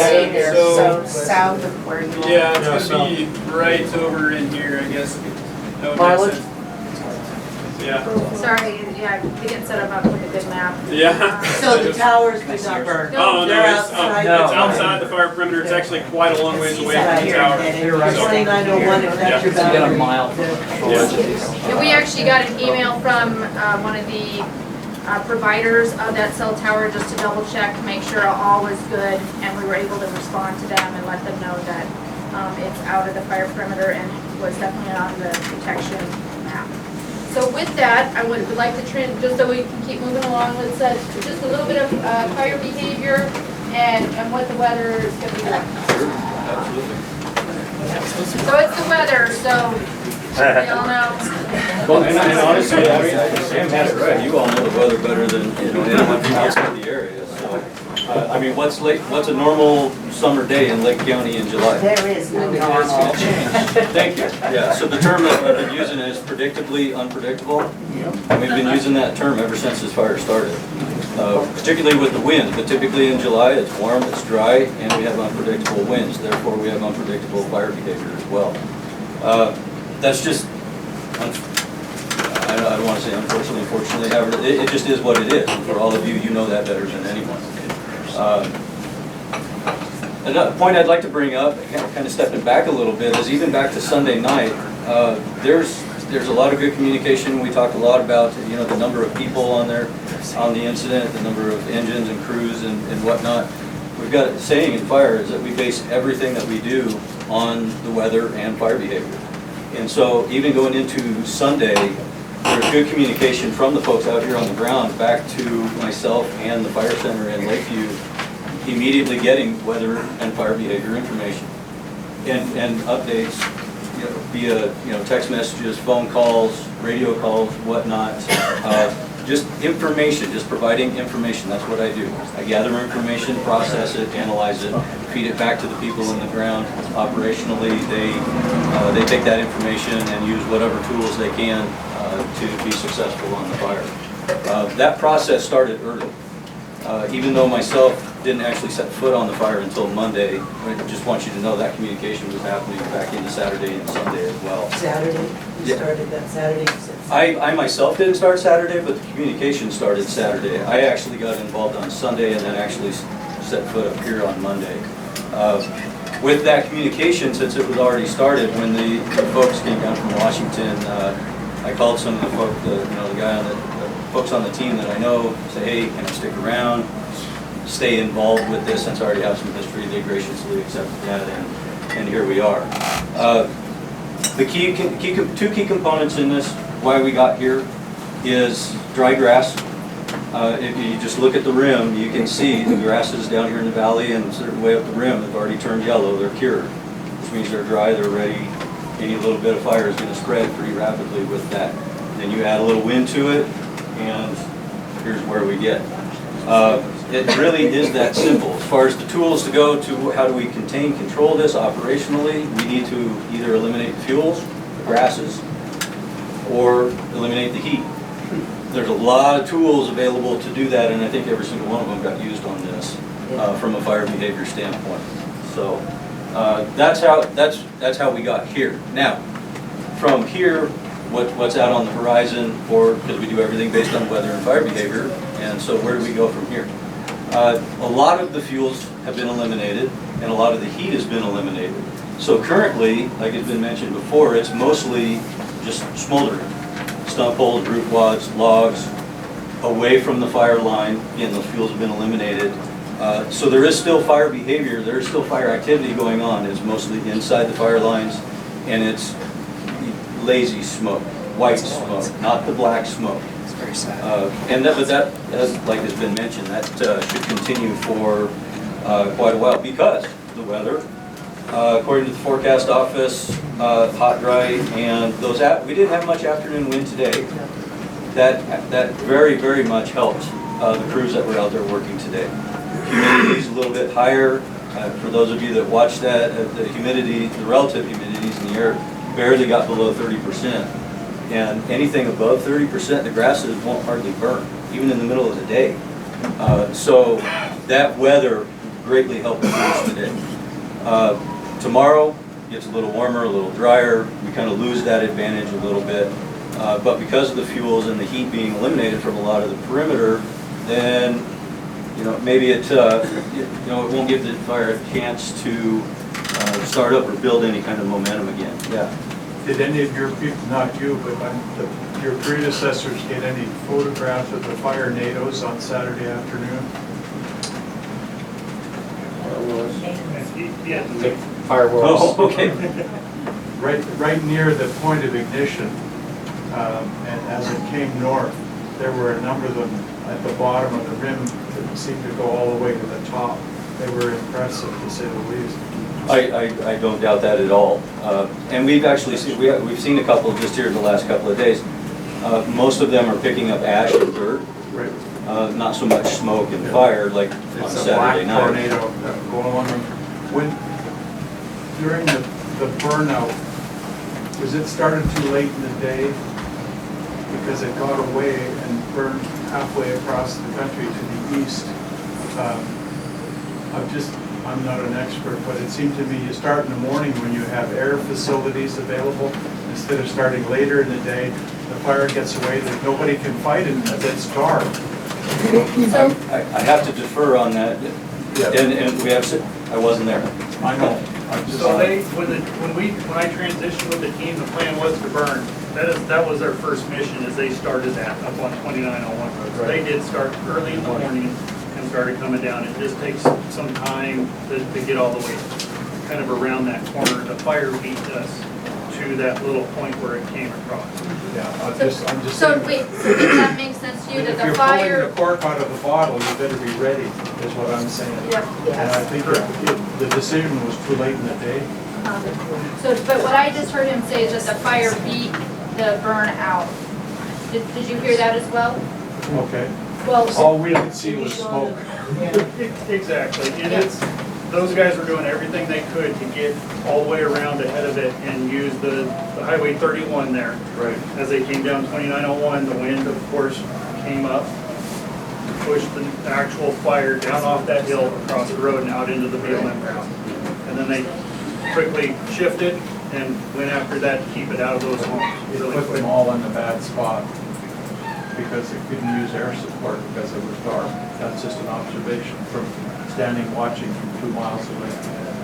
S8: So
S13: south of where you are.
S8: yeah, it's gonna be right over in here, I guess. That would make
S16: Mileage?
S8: sense. Yeah.
S1: Sorry, yeah, we didn't set them up with a good map.
S8: Yeah.
S15: So the towers did not burn?
S8: Oh, no,
S15: They're
S8: it's
S15: outside?
S8: outside the fire perimeter. It's actually quite a long ways away from the tower. So-
S15: 2901, if that's your
S8: Yeah.
S9: Get a
S15: boundary.
S9: mile.
S1: And we actually got an email from one of the providers of that cell tower just to double check, make sure all was good, and we were able to respond to them and let them know that it's out of the fire perimeter and was definitely on the protection map. So with that, I would like to just so we can keep moving along, let's just a little bit of fire behavior and what the weather is going to be like.
S6: Absolutely.
S1: So it's the weather, so we all know.
S6: Well, and honestly, I mean, Sam has it right. You all know the weather better than, anyone from outside the area. So, I mean, what's a normal summer day in Lake County in July?
S13: There is no
S6: It's
S13: normal.
S6: gonna change. Thank you. Yeah, so the term that I've been using is predictably unpredictable. And we've been using that term ever since this fire started. Particularly with the wind, but typically in July, it's warm, it's dry, and we have unpredictable winds. Therefore, we have unpredictable fire behavior as well. That's just, I don't want to say unfortunately, however, it just is what it is. And for all of you, you know that better than anyone. Another point I'd like to bring up, kind of stepping back a little bit, is even back to Sunday night, there's a lot of good communication. We talked a lot about, the number of people on there, on the incident, the number of engines and crews and whatnot. We've got a saying in fire is that we base everything that we do on the weather and fire behavior. And so even going into Sunday, there's good communication from the folks out here on the ground back to myself and the fire center in Lakeview, immediately getting weather and fire behavior information and updates via text messages, phone calls, radio calls, whatnot. Just information, just providing information. That's what I do. I gather information, process it, analyze it, feed it back to the people in the ground. Operationally, they take that information and use whatever tools they can to be successful on the fire. That process started early. Even though myself didn't actually set foot on the fire until Monday, I just want you to know that communication was happening back into Saturday and Sunday as well.
S15: Saturday? You started that Saturday?
S6: I myself didn't start Saturday, but the communication started Saturday. I actually got involved on Sunday and then actually set foot up here on Monday. With that communication, since it was already started, when the folks came down from Washington, I called some of the folks, the folks on the team that I know, say, hey, can I stick around, stay involved with this since I already have some history. They graciously accepted that, and here we are. The two key components in this, why we got here, is dry grass. If you just look at the rim, you can see the grasses down here in the valley and a certain way up the rim have already turned yellow. They're cured, which means they're dry, they're ready. Any little bit of fire is going to spread pretty rapidly with that. Then you add a little wind to it, and here's where we get. It really is that simple. As far as the tools to go to how do we control this operationally, we need to either eliminate the fuels, the grasses, or eliminate the heat. There's a lot of tools available to do that, and I think every single one of them got used on this from a fire behavior standpoint. So that's how we got here. Now, from here, what's out on the horizon, or because we do everything based on weather and fire behavior, and so where do we go from here? A lot of the fuels have been eliminated, and a lot of the heat has been eliminated. So currently, like it's been mentioned before, it's mostly just smoldering. Stump holes, root wads, logs, away from the fire line. Again, those fuels have been eliminated. So there is still fire behavior, there is still fire activity going on. It's mostly inside the fire lines, and it's lazy smoke, white smoke, not the black smoke.
S9: It's very sad.
S6: But that, like has been mentioned, that should continue for quite a while because the weather According to the forecast office, hot, dry, and we didn't have much afternoon wind today. That very, very much helped the crews that were out there working today. Humidity's a little bit higher. For those of you that watched that, the relative humidities in the air barely got below 30%. And anything above 30%, the grasses won't hardly burn, even in the middle of the day. So that weather greatly helped the crews today. Tomorrow gets a little warmer, a little drier. We kind of lose that advantage a little bit. But because of the fuels and the heat being eliminated from a lot of the perimeter, then maybe it it won't give the fire a chance to start up or build any kind of momentum again. Yeah.
S17: Did any of your people, not you, but your predecessors get any photographs of the fire nados on Saturday afternoon?
S2: Yeah. Fireworks.
S6: Oh, okay.
S17: Right near the point of ignition, and as it came north, there were a number of them at the bottom of the rim that seemed to go all the way to the top. They were impressive, to say the least.
S6: I don't doubt that at all. And we've actually seen, we've seen a couple just here in the last couple of days. Most of them are picking up ash and dirt.
S17: Right.
S6: Not so much smoke and fire like on Saturday night.
S17: It's a black tornado going along. During the burnout, was it started too late in the day? Because it got away and burned halfway across the country to the east. I'm not an expert, but it seemed to me you start in the morning when you have air facilities available, instead of starting later in the day. The fire gets away, that nobody can fight it because it's dark.
S6: I have to defer on that.
S17: Yeah.
S6: And we have, I wasn't there.
S17: I know.
S4: So when I transitioned with the team, the plan was to burn. That was their first mission, is they started that up on 2901 road. So they did start early in the morning and started coming down. It just takes some time to get all the way kind of around that corner. The fire beat us to that little point where it came across.
S17: Yeah, I'm just
S1: So
S17: saying.
S1: wait, so does that make sense to you that the
S17: If
S1: fire?
S17: you're pulling the cork out of the bottle, you better be ready, is what I'm saying.
S1: Yeah.
S17: And I think the decision was too late in the day.
S1: So, but what I just heard him say is that the fire beat the burn out. Did you hear that as well?
S17: Okay.
S1: Well,
S17: All we could see was smoke.
S4: Exactly, and those guys were doing everything they could to get all the way around ahead of it and use the Highway 31 there.
S17: Right.
S4: As they came down 2901, the wind, of course, came up, pushed the actual fire down off that hill across the road and out into the BLM ground. And then they quickly shifted and went after that to keep it out of those homes.
S17: It
S4: really
S17: put
S4: quick.
S17: them all in the bad spot because they couldn't use air support because it was dark. That's just an observation from standing watching from 2 miles away.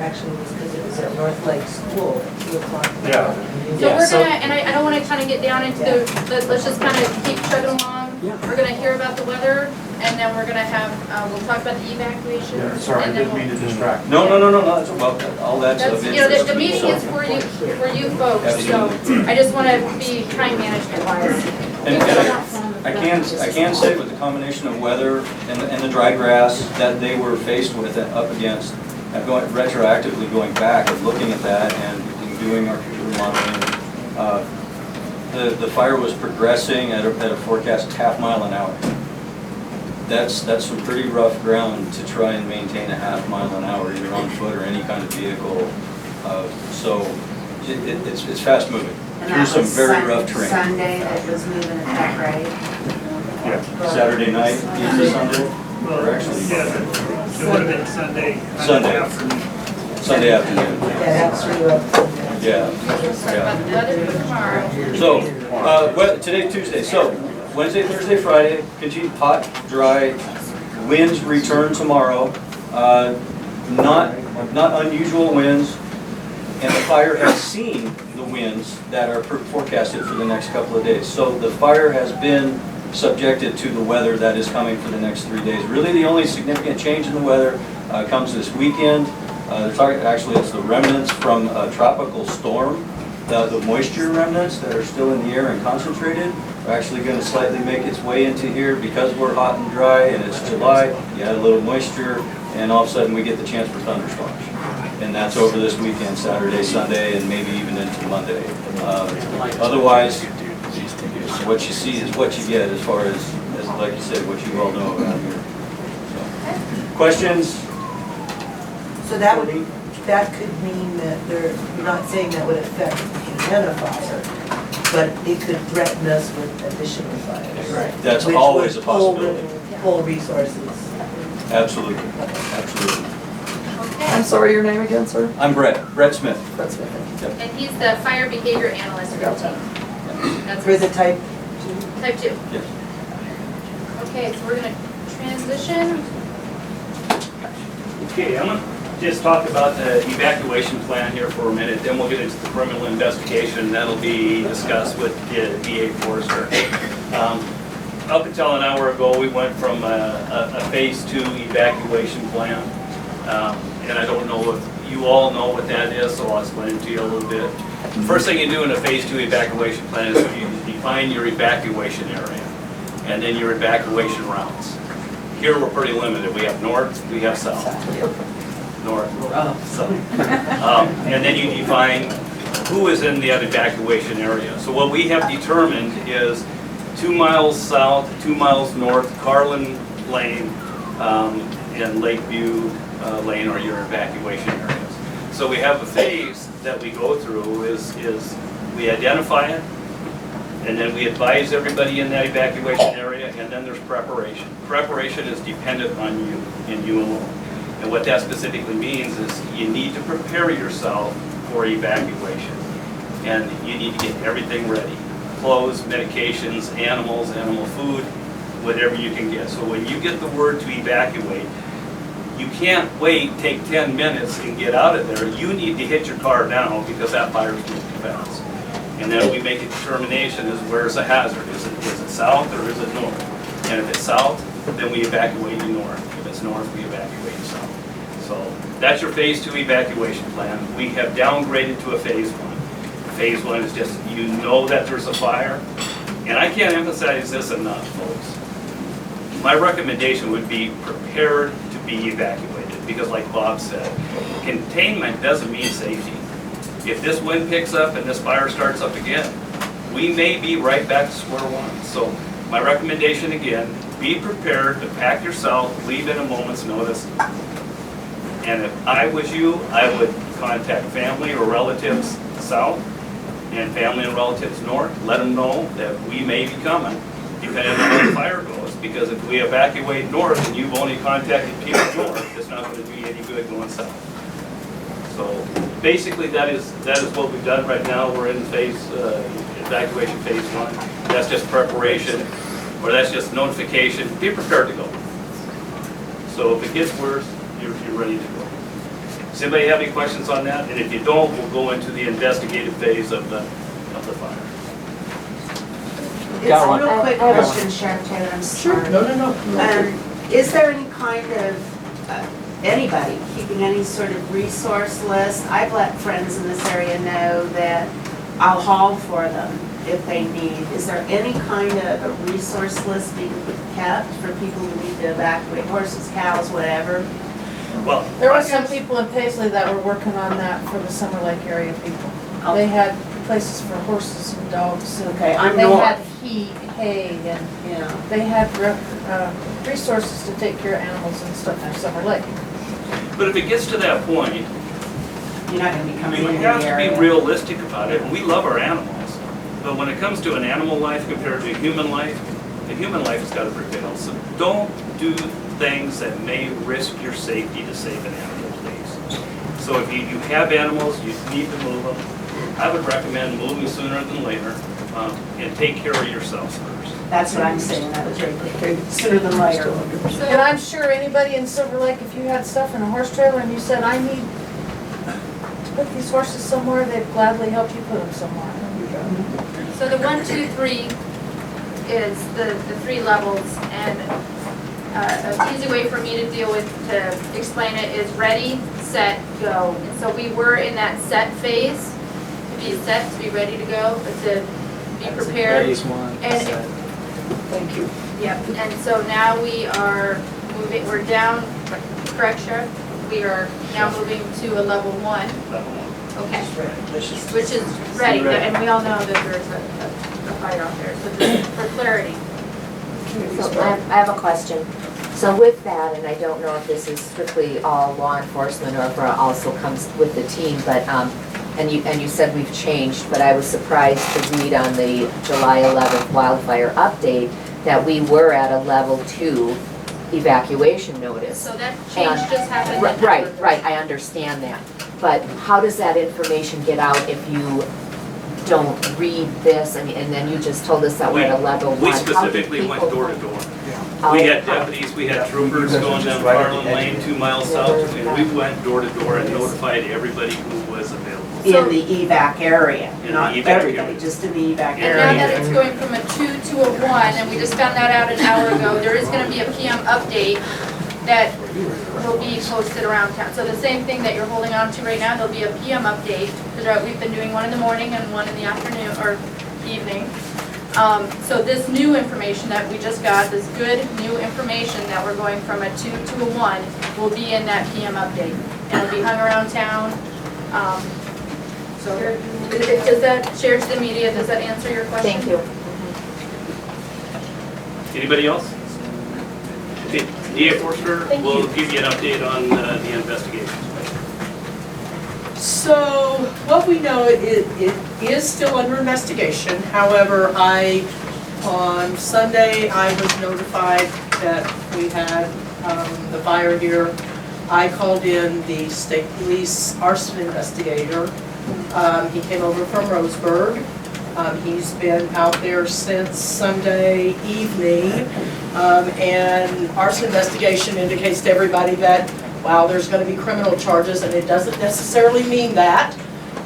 S15: Actually, it was because it was at North Lake School at 2 o'clock.
S17: Yeah.
S1: so we're gonna, and I don't wanna kinda get down into let's just kinda keep chugging along. We're gonna hear about the weather, and then we're gonna have, we'll talk about the evacuation.
S17: Yeah, sorry, I
S1: and then
S17: didn't mean to distract.
S6: No, that's, well, all that's of
S1: That's,
S6: interest.
S1: the meeting is for you folks, so I just wanna be time management wise.
S6: And I can say with the combination of weather and the dry grass that they were faced with and up against, and retroactively going back and looking at that and doing our computer modeling, the fire was progressing at a forecast half mile an hour. That's some pretty rough ground to try and maintain a half mile an hour, either on foot or any kind of vehicle. So it's fast moving through some very rough terrain.
S13: Sunday that was moving at that rate.
S6: Yeah. Saturday night into Sunday, or actually
S4: Yeah, it would have been Sunday.
S6: Sunday.
S4: Afternoon.
S6: Sunday afternoon.
S15: Yeah, that's true.
S6: Yeah.
S1: About the weather for tomorrow.
S6: So today's Tuesday. So Wednesday, Thursday, Friday, continue hot, dry. Winds return tomorrow. Not unusual winds. And the fire has seen the winds that are forecasted for the next couple of days. So the fire has been subjected to the weather that is coming for the next 3 days. Really the only significant change in the weather comes this weekend. Actually, it's the remnants from a tropical storm. The moisture remnants that are still in the air and concentrated are actually going to slightly make its way into here because we're hot and dry and it's July. You add a little moisture, and all of a sudden we get the chance for thunderstorms. And that's over this weekend, Saturday, Sunday, and maybe even into Monday. Otherwise, what you see is what you get as far as like you said, what you all know around here. So, questions?
S15: So that could mean that you're not saying that would affect Humana fire, but it could threaten us with additional fires.
S6: Right. That's always a possibility.
S15: Pull resources.
S6: Absolutely, absolutely.
S16: I'm sorry, your name again, sir?
S6: I'm Brett Smith.
S16: Brett Smith, thank you.
S6: Yep.
S1: And he's the fire behavior analyst for the team. That's
S15: For the type
S1: Type 2.
S6: Yes.
S1: Okay, so we're gonna transition.
S8: Okay, I'm gonna just talk about the evacuation plan here for a minute, then we'll get into the criminal investigation, that'll be discussed with the DA Forrester. Up until an hour ago, we went from a phase 2 evacuation plan, and I don't know if you all know what that is, so I'll explain it to you a little bit. The first thing you do in a phase 2 evacuation plan is you define your evacuation area, and then your evacuation routes. Here we're pretty limited. We have north, we have south. North, south. And then you define who is in that evacuation area. So what we have determined is 2 miles south, 2 miles north, Carlin Lane, and Lakeview Lane are your evacuation areas. So we have a phase that we go through is we identify it, and then we advise everybody in that evacuation area, and then there's preparation. Preparation is dependent on you and you alone. And what that specifically means is you need to prepare yourself for evacuation. And you need to get everything ready. Clothes, medications, animals, animal food, whatever you can get. So when you get the word to evacuate, you can't wait, take 10 minutes and get out of there. You need to hit your car now because that fire is moving fast. And then we make a determination as where's the hazard. Is it south or is it north? And if it's south, then we evacuate you north. If it's north, we evacuate you south. So that's your phase 2 evacuation plan. We have downgraded to a phase 1. Phase 1 is just, you know that there's a fire. And I can't emphasize this enough, folks. My recommendation would be prepared to be evacuated. Because like Bob said, containment doesn't mean safety. If this wind picks up and this fire starts up again, we may be right back to square one. So my recommendation again, be prepared to pack yourself, leave in a moment's notice. And if I was you, I would contact family or relatives south and family and relatives north. Let them know that we may be coming, depending on where the fire goes. Because if we evacuate north and you've only contacted people north, it's not going to do you any good going south. So basically, that is what we've done right now. We're in evacuation phase 1. That's just preparation, or that's just notification. Be prepared to go. So if it gets worse, you're ready to go. Does anybody have any questions on that? And if you don't, we'll go into the investigative phase of the fire.
S13: It's a real quick question, Sheriff Taylor, I'm sorry.
S14: No.
S13: Is there any kind of, anybody keeping any sort of resource list? I've let friends in this area know that I'll haul for them if they need. Is there any kind of a resource list being kept for people who need to evacuate horses, cows, whatever?
S8: Well,
S10: There were some people in Paisley that were working on that for the Summer Lake area people. They had places for horses and dogs. And
S13: Okay, I'm
S10: they
S13: north.
S10: had hay and
S13: Yeah.
S10: they had resources to take care of animals and stuff in Summer Lake.
S8: but if it gets to that point,
S13: You're not gonna be coming
S8: we
S13: into
S8: have
S13: the
S8: to be
S13: area.
S8: realistic about it. And we love our animals. But when it comes to an animal life compared to a human life, the human life has got to prevail. So don't do things that may risk your safety to save an animal, please. So if you have animals, you need to move them. I would recommend moving sooner than later, and take care of yourselves first.
S13: That's what I'm saying, that was right, sooner than later.
S10: And I'm sure anybody in Silver Lake, if you had stuff in a horse trailer and you said, I need to put these horses somewhere, they'd gladly help you put them somewhere.
S1: So the 1, 2, 3 is the 3 levels, and an easy way for me to deal with, to explain it, is ready, set, go. And so we were in that set phase, to be set, to be ready to go, but to be prepared.
S9: Phase 1.
S1: And
S9: set.
S13: Thank you.
S1: Yep, and so now we are moving, we're down, correct, Sheriff? We are now moving to a level 1.
S12: Level 1.
S1: Okay.
S12: Right.
S1: Which is ready, and we all know that there's a fire out there, so just for clarity.
S18: So I have a question. So with that, and I don't know if this is strictly all law enforcement or if it also comes with the team, but, and you said we've changed, but I was surprised to read on the July 11th wildfire update that we were at a level 2 evacuation notice.
S1: So that change just happened.
S18: Right, I understand that. But how does that information get out if you don't read this, and then you just told us that we're at a level 1?
S6: We specifically went door to door. We had deputies, we had troopers going down Garland Lane 2 miles south, and we went door to door and notified everybody who was available.
S13: In the evac area,
S6: In the
S13: not
S6: evac
S13: everybody,
S6: area.
S13: just in the evac
S1: And
S13: area.
S1: now that it's going from a 2 to a 1, and we just found that out an hour ago, there is gonna be a PM update that will be posted around town. So the same thing that you're holding on to right now, there'll be a PM update, because we've been doing one in the morning and one in the afternoon, or evening. So this new information that we just got, this good new information that we're going from a 2 to a 1, will be in that PM update. And it'll be hung around town. So does that, share to the media, does that answer your question?
S18: Thank you.
S6: Anybody else? Okay, DA Forster will give you an update on the investigation.
S19: So what we know, it is still under investigation. However, on Sunday, I was notified that we had the fire here. I called in the state police arson investigator. He came over from Roseburg. He's been out there since Sunday evening. And arson investigation indicates to everybody that, wow, there's going to be criminal charges, and it doesn't necessarily mean that.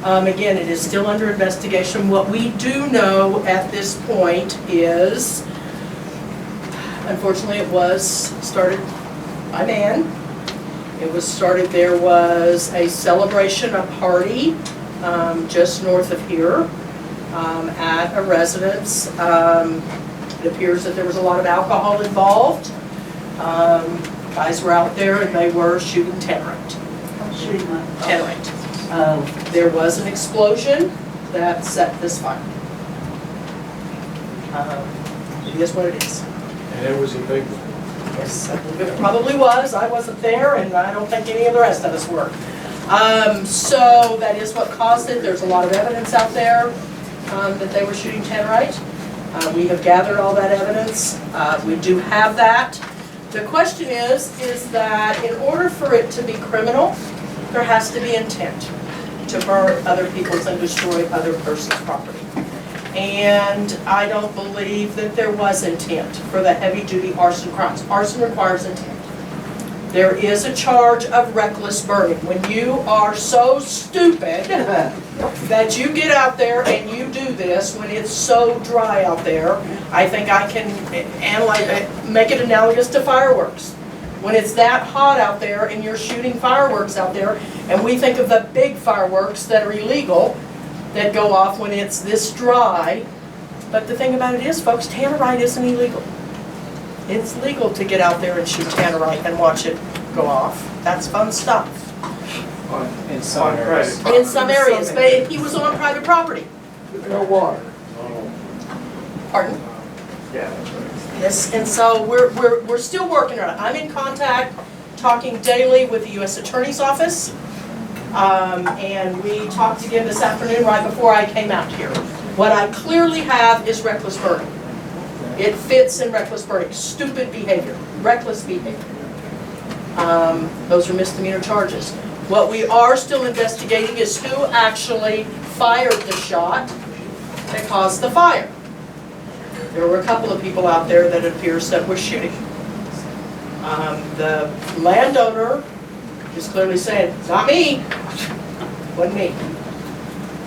S19: Again, it is still under investigation. What we do know at this point is, unfortunately, it was started by man. It was started, there was a celebration, a party, just north of here, at a residence. It appears that there was a lot of alcohol involved. Guys were out there and they were shooting tannerite. Tannerite. There was an explosion that set this fire. It is what it is.
S17: And it was a big one.
S19: Yes, I believe it probably was. I wasn't there, and I don't think any of the rest of us were. So that is what caused it. There's a lot of evidence out there that they were shooting tannerite. We have gathered all that evidence. We do have that. The question is that in order for it to be criminal, there has to be intent to burn other people's and destroy other person's property. And I don't believe that there was intent for the heavy-duty arson crimes. Arson requires intent. There is a charge of reckless burning. When you are so stupid that you get out there and you do this when it's so dry out there, I think I can make it analogous to fireworks. When it's that hot out there and you're shooting fireworks out there, and we think of the big fireworks that are illegal, that go off when it's this dry. But the thing about it is, folks, tannerite isn't illegal. It's legal to get out there and shoot tannerite and watch it go off. That's fun stuff.
S9: In some areas.
S19: In some areas, but he was on private property.
S14: No water.
S19: Pardon?
S14: Yeah.
S19: Yes, and so we're still working on it. I'm in contact, talking daily with the U.S. Attorney's Office. And we talked again this afternoon right before I came out here. What I clearly have is reckless burning. It fits in reckless burning. Stupid behavior, reckless behavior. Those are misdemeanor charges. What we are still investigating is who actually fired the shot that caused the fire. There were a couple of people out there that it appears that were shooting. The landowner is clearly saying, not me, wasn't me.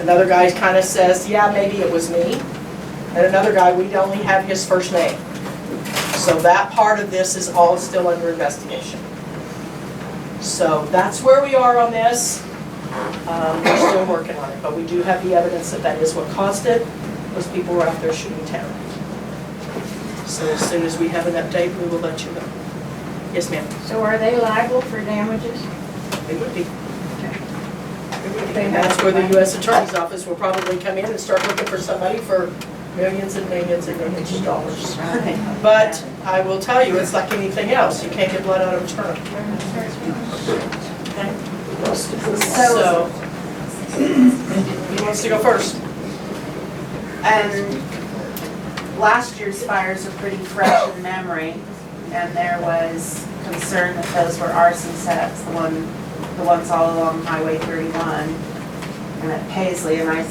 S19: Another guy kind of says, yeah, maybe it was me. And another guy, we only have his first name. So that part of this is all still under investigation. So that's where we are on this. We're still working on it, but we do have the evidence that that is what caused it. Those people were out there shooting tannerite. So as soon as we have an update, we will let you know. Yes, ma'am.
S10: So are they liable for damages?
S19: They would be. And that's where the U.S. Attorney's Office will probably come in and start looking for somebody for millions and millions and millions of dollars. But I will tell you, it's like anything else, you can't get blood out of a turnip. So, who wants to go first?
S13: And last year's fires are pretty fresh in memory, and there was concern that those were arson sets, the ones all along Highway 31 and at Paisley, and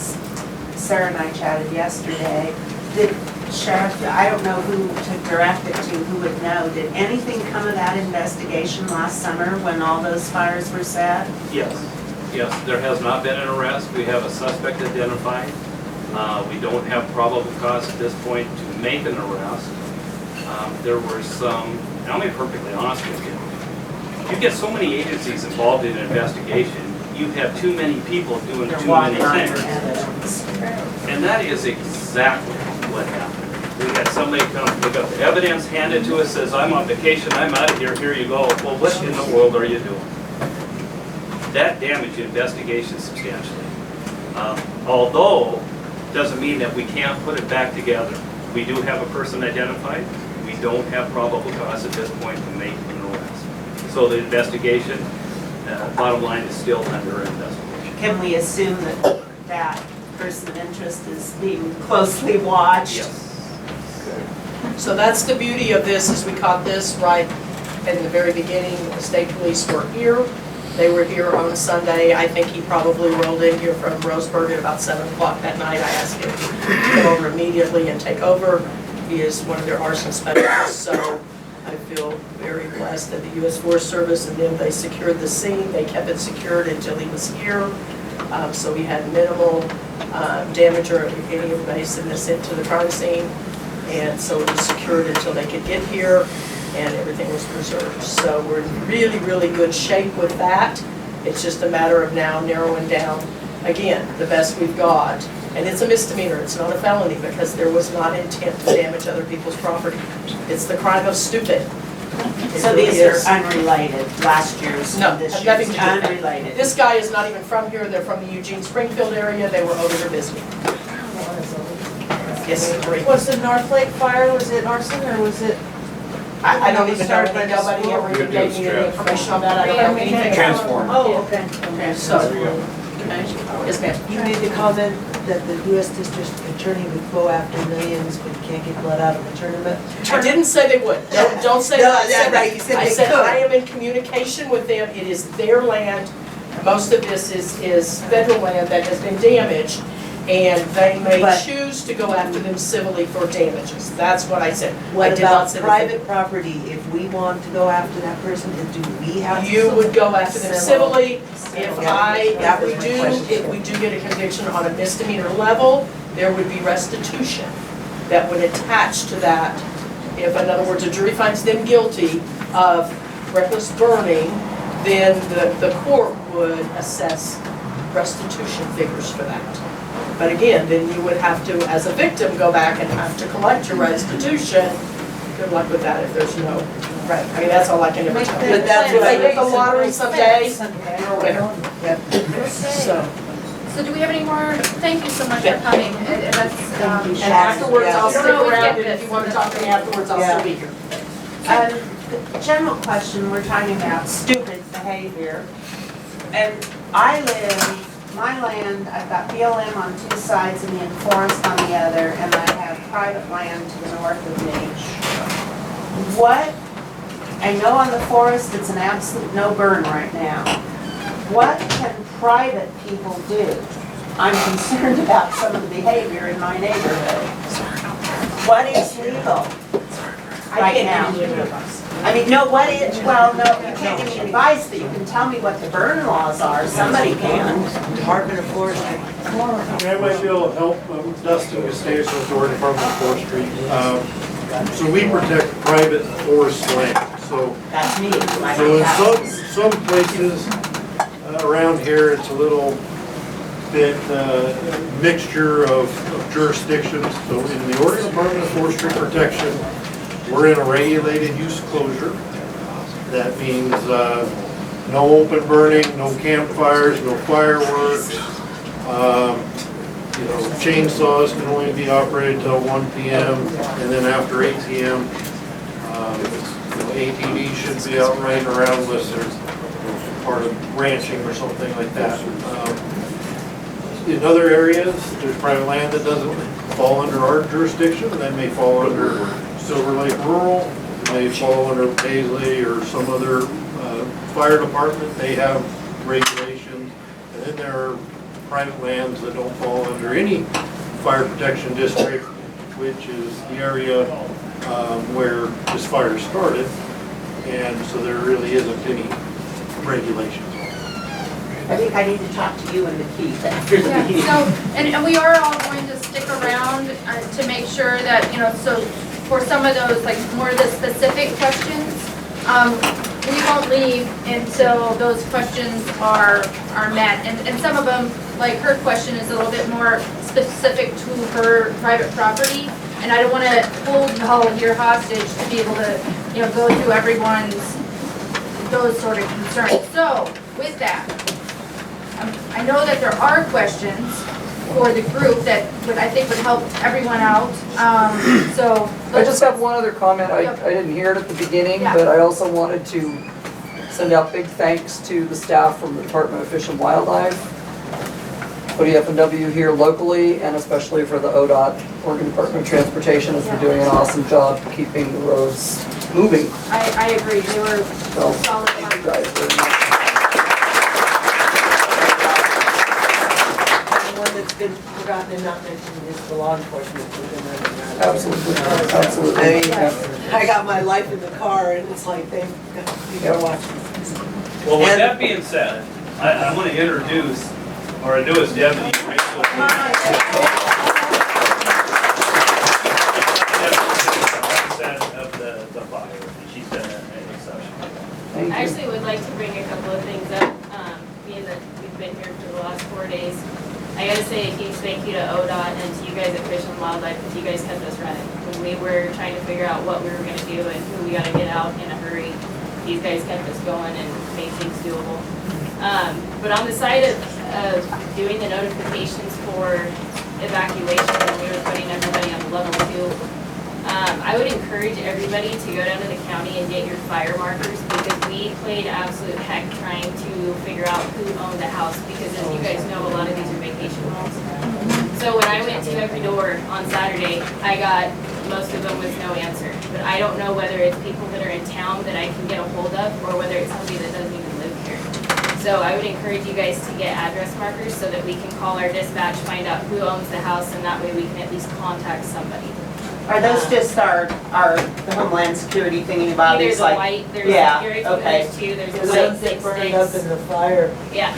S13: Sarah and I chatted yesterday. Did Sheriff, I don't know who to direct it to, who would know, did anything come of that investigation last summer when all those fires were set?
S20: Yes, there has not been an arrest. We have a suspect identified. We don't have probable cause at this point to make an arrest. There were some, and I'll be perfectly honest with you, you get so many agencies involved in an investigation, you have too many people doing too many things. And that is exactly what happened. We had somebody come pick up the evidence, hand it to us, says, I'm on vacation, I'm out of here, here you go. Well, what in the world are you doing? That damaged the investigation substantially. Although, doesn't mean that we can't put it back together. We do have a person identified. We don't have probable cause at this point to make an arrest. So the investigation, bottom line, is still under investigation.
S13: Can we assume that that person of interest is being closely watched?
S20: Yes.
S19: So that's the beauty of this, is we caught this right in the very beginning. The state police were here. They were here on Sunday. I think he probably rolled in here from Roseburg at about 7 o'clock that night. I asked him to come over immediately and take over. He is one of their arson specialists, so I feel very blessed that the U.S. Forest Service and them, they secured the scene. They kept it secured until he was here. So we had minimal damage or any invasiveness into the crime scene. And so it was secured until they could get here, and everything was preserved. So we're in really, really good shape with that. It's just a matter of now narrowing down, again, the best we've got. And it's a misdemeanor, it's not a felony, because there was not intent to damage other people's property. It's the crime of stupid.
S13: So these are unrelated, last year's,
S19: No,
S13: this
S19: have
S13: year's,
S19: nothing to do with it.
S13: unrelated.
S19: This guy is not even from here, they're from the Eugene Springfield area, they were over here visiting. Yes, great.
S10: Was the North Lake fire, was it arson or was it?
S19: I don't even know,
S10: Started by the
S19: nobody
S10: school?
S19: ever even gave me any information on that, I don't know anything.
S2: Transform.
S10: Oh, okay.
S19: Okay, so, okay, yes ma'am.
S15: You made the comment that the U.S. District Attorney would go after millions, but can't get blood out of a tournament.
S19: I didn't say they would, don't say
S15: No,
S19: that, I said,
S15: right, you said
S19: I
S15: they
S19: said
S15: could.
S19: I am in communication with them, it is their land. Most of this is federal land that has been damaged, and they may
S15: But-
S19: choose to go after them civilly for damages, that's what I said. I
S15: What
S19: did not
S15: about
S19: say
S15: private property? If we want to go after that person, do we have to?
S19: You would go after them civilly.
S15: That was my question.
S19: If we do get a conviction on a misdemeanor level, there would be restitution that would attach to that. If, in other words, a jury finds them guilty of reckless burning, then the court would assess restitution figures for that. But again, then you would have to, as a victim, go back and have to collect your restitution. Good luck with that if there's no, right, I mean, that's all I can ever tell you.
S15: But that's
S19: If
S15: what
S19: they
S15: I-
S19: get the lottery someday, you're a winner. So,
S1: So do we have any more? Thank you so much for coming. That's,
S19: and afterwards, I'll stick
S1: Don't always
S19: around,
S1: get
S19: and if
S1: this.
S19: you want to talk to me afterwards, I'll still be here.
S13: The general question, we're talking about stupid behavior. And I live, my land, I've got BLM on two sides and then forest on the other, and I have private land to the north of me. What, I know on the forest, it's an absolute no burn right now. What can private people do? I'm concerned about some of the behavior in my neighborhood. What is legal right now? I mean, no, what is, well, no, you can't give me advice, but you can tell me what the burn laws are, somebody can.
S15: Department of Forestry.
S14: I might be able to help. Dustin Gustavus with the Oregon Department of Forestry. So we protect private forest land. So
S13: That's me.
S14: So in some places around here, it's a little bit mixture of jurisdictions. So in the Oregon Department of Forestry Protection, we're in a regulated use closure. That means no open burning, no campfires, no fireworks. You know, chainsaws can only be operated till 1 p.m. and then after 8 p.m. ATV should be out right around unless they're part of ranching or something like that. In other areas, there's private land that doesn't fall under our jurisdiction, that may fall under Silver Lake Rural, it may fall under Paisley or some other fire department, they have regulations. And then there are private lands that don't fall under any fire protection district, which is the area where this fire started. And so there really isn't any regulations.
S13: I think I need to talk to you and the Keith after the meeting.
S1: So, and we are all going to stick around to make sure that, you know, so for some of those, like more of the specific questions, we won't leave until those questions are met. And some of them, like her question is a little bit more specific to her private property. And I don't want to hold y'all here hostage to be able to, you know, go through everyone's, those sort of concerns. So with that, I know that there are questions for the group that I think would help everyone out. So
S16: I just have one other comment. I didn't hear it at the beginning, but I also wanted to send out big thanks to the staff from the Department of Fish and Wildlife, ODF&W here locally, and especially for the ODOT, Oregon Department of Transportation, has been doing an awesome job keeping the roads moving.
S1: I agree. They were solid.
S16: Thank you guys very much.
S13: One that's been forgotten and not mentioned is the law enforcement.
S16: Absolutely, absolutely.
S13: I mean, I got my life in the car and it's like, you gotta watch.
S20: Well, with that being said, I'm going to introduce our newest deputy. Of the fire. She's been an exception.
S21: I actually would like to bring a couple of things up, being that we've been here for the last 4 days. I gotta say a huge thank you to ODOT and to you guys at Fish and Wildlife, because you guys kept us running. When we were trying to figure out what we were gonna do and who we gotta get out in a hurry, these guys kept us going and made things doable. But on the side of doing the notifications for evacuation, when we were putting everybody on level 2, I would encourage everybody to go down to the county and get your fire markers, because we played absolute heck trying to figure out who owned the house, because as you guys know, a lot of these are vacation homes. So when I went to every door on Saturday, I got most of them with no answer. But I don't know whether it's people that are in town that I can get a hold of, or whether it's somebody that doesn't even live here. So I would encourage you guys to get address markers so that we can call our dispatch, find out who owns the house, and that way we can at least contact somebody.
S13: Are those just our the Homeland Security thingy about
S21: There's
S13: these
S21: a
S13: like?
S21: white, there's
S13: Yeah,
S21: security,
S13: okay.
S21: there's two, there's a
S13: The
S21: white
S13: ones that
S21: six
S13: burned up
S21: six.
S13: in the fire.
S21: Yeah.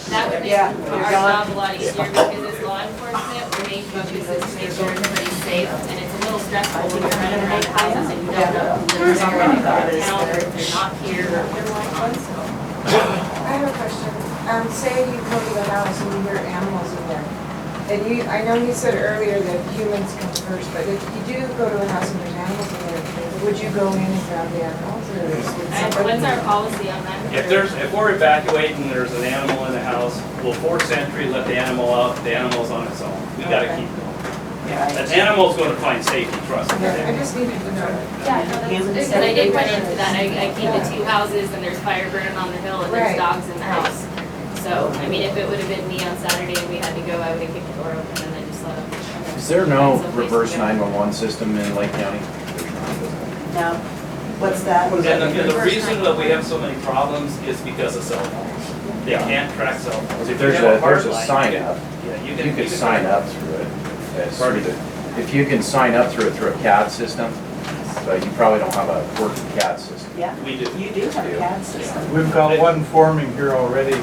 S21: That would make our job a lot easier, because as law enforcement, we're making choices to make sure everybody's safe, and it's a little stressful when you're running around houses and you don't know who lives there, and if they're in town, or if they're not here, or whatever.
S10: I have a question. Say you go to the house and you hear animals in there. And I know you said earlier that humans come first, but if you do go to a house and there's animals in there, would you go in and grab the animals, or would somebody?
S21: What's our policy on that?
S20: If we're evacuating and there's an animal in the house, we'll force entry, let the animal out, the animal's on its own. We gotta keep going. An animal's gonna find safety, trust me.
S10: I just needed to know.
S21: Yeah, no, that's, and I did run into that. I came to 2 houses and there's fire burning on the hill and there's dogs in the house. So, I mean, if it would have been me on Saturday and we had to go, I would have kicked the door open and then just let them.
S22: Is there no reverse 911 system in Lake County?
S13: No. What's that?
S20: And the reason that we have so many problems is because of cell phones. They can't track cell phones. If
S22: There's
S20: you have
S22: a
S20: hardline,
S22: sign up.
S20: Yeah,
S22: You could sign up through it. If you can sign up through a CAD system, but you probably don't have a working CAD system.
S13: Yeah.
S20: We do.
S13: You do have a CAD system.
S17: We've got one forming here already.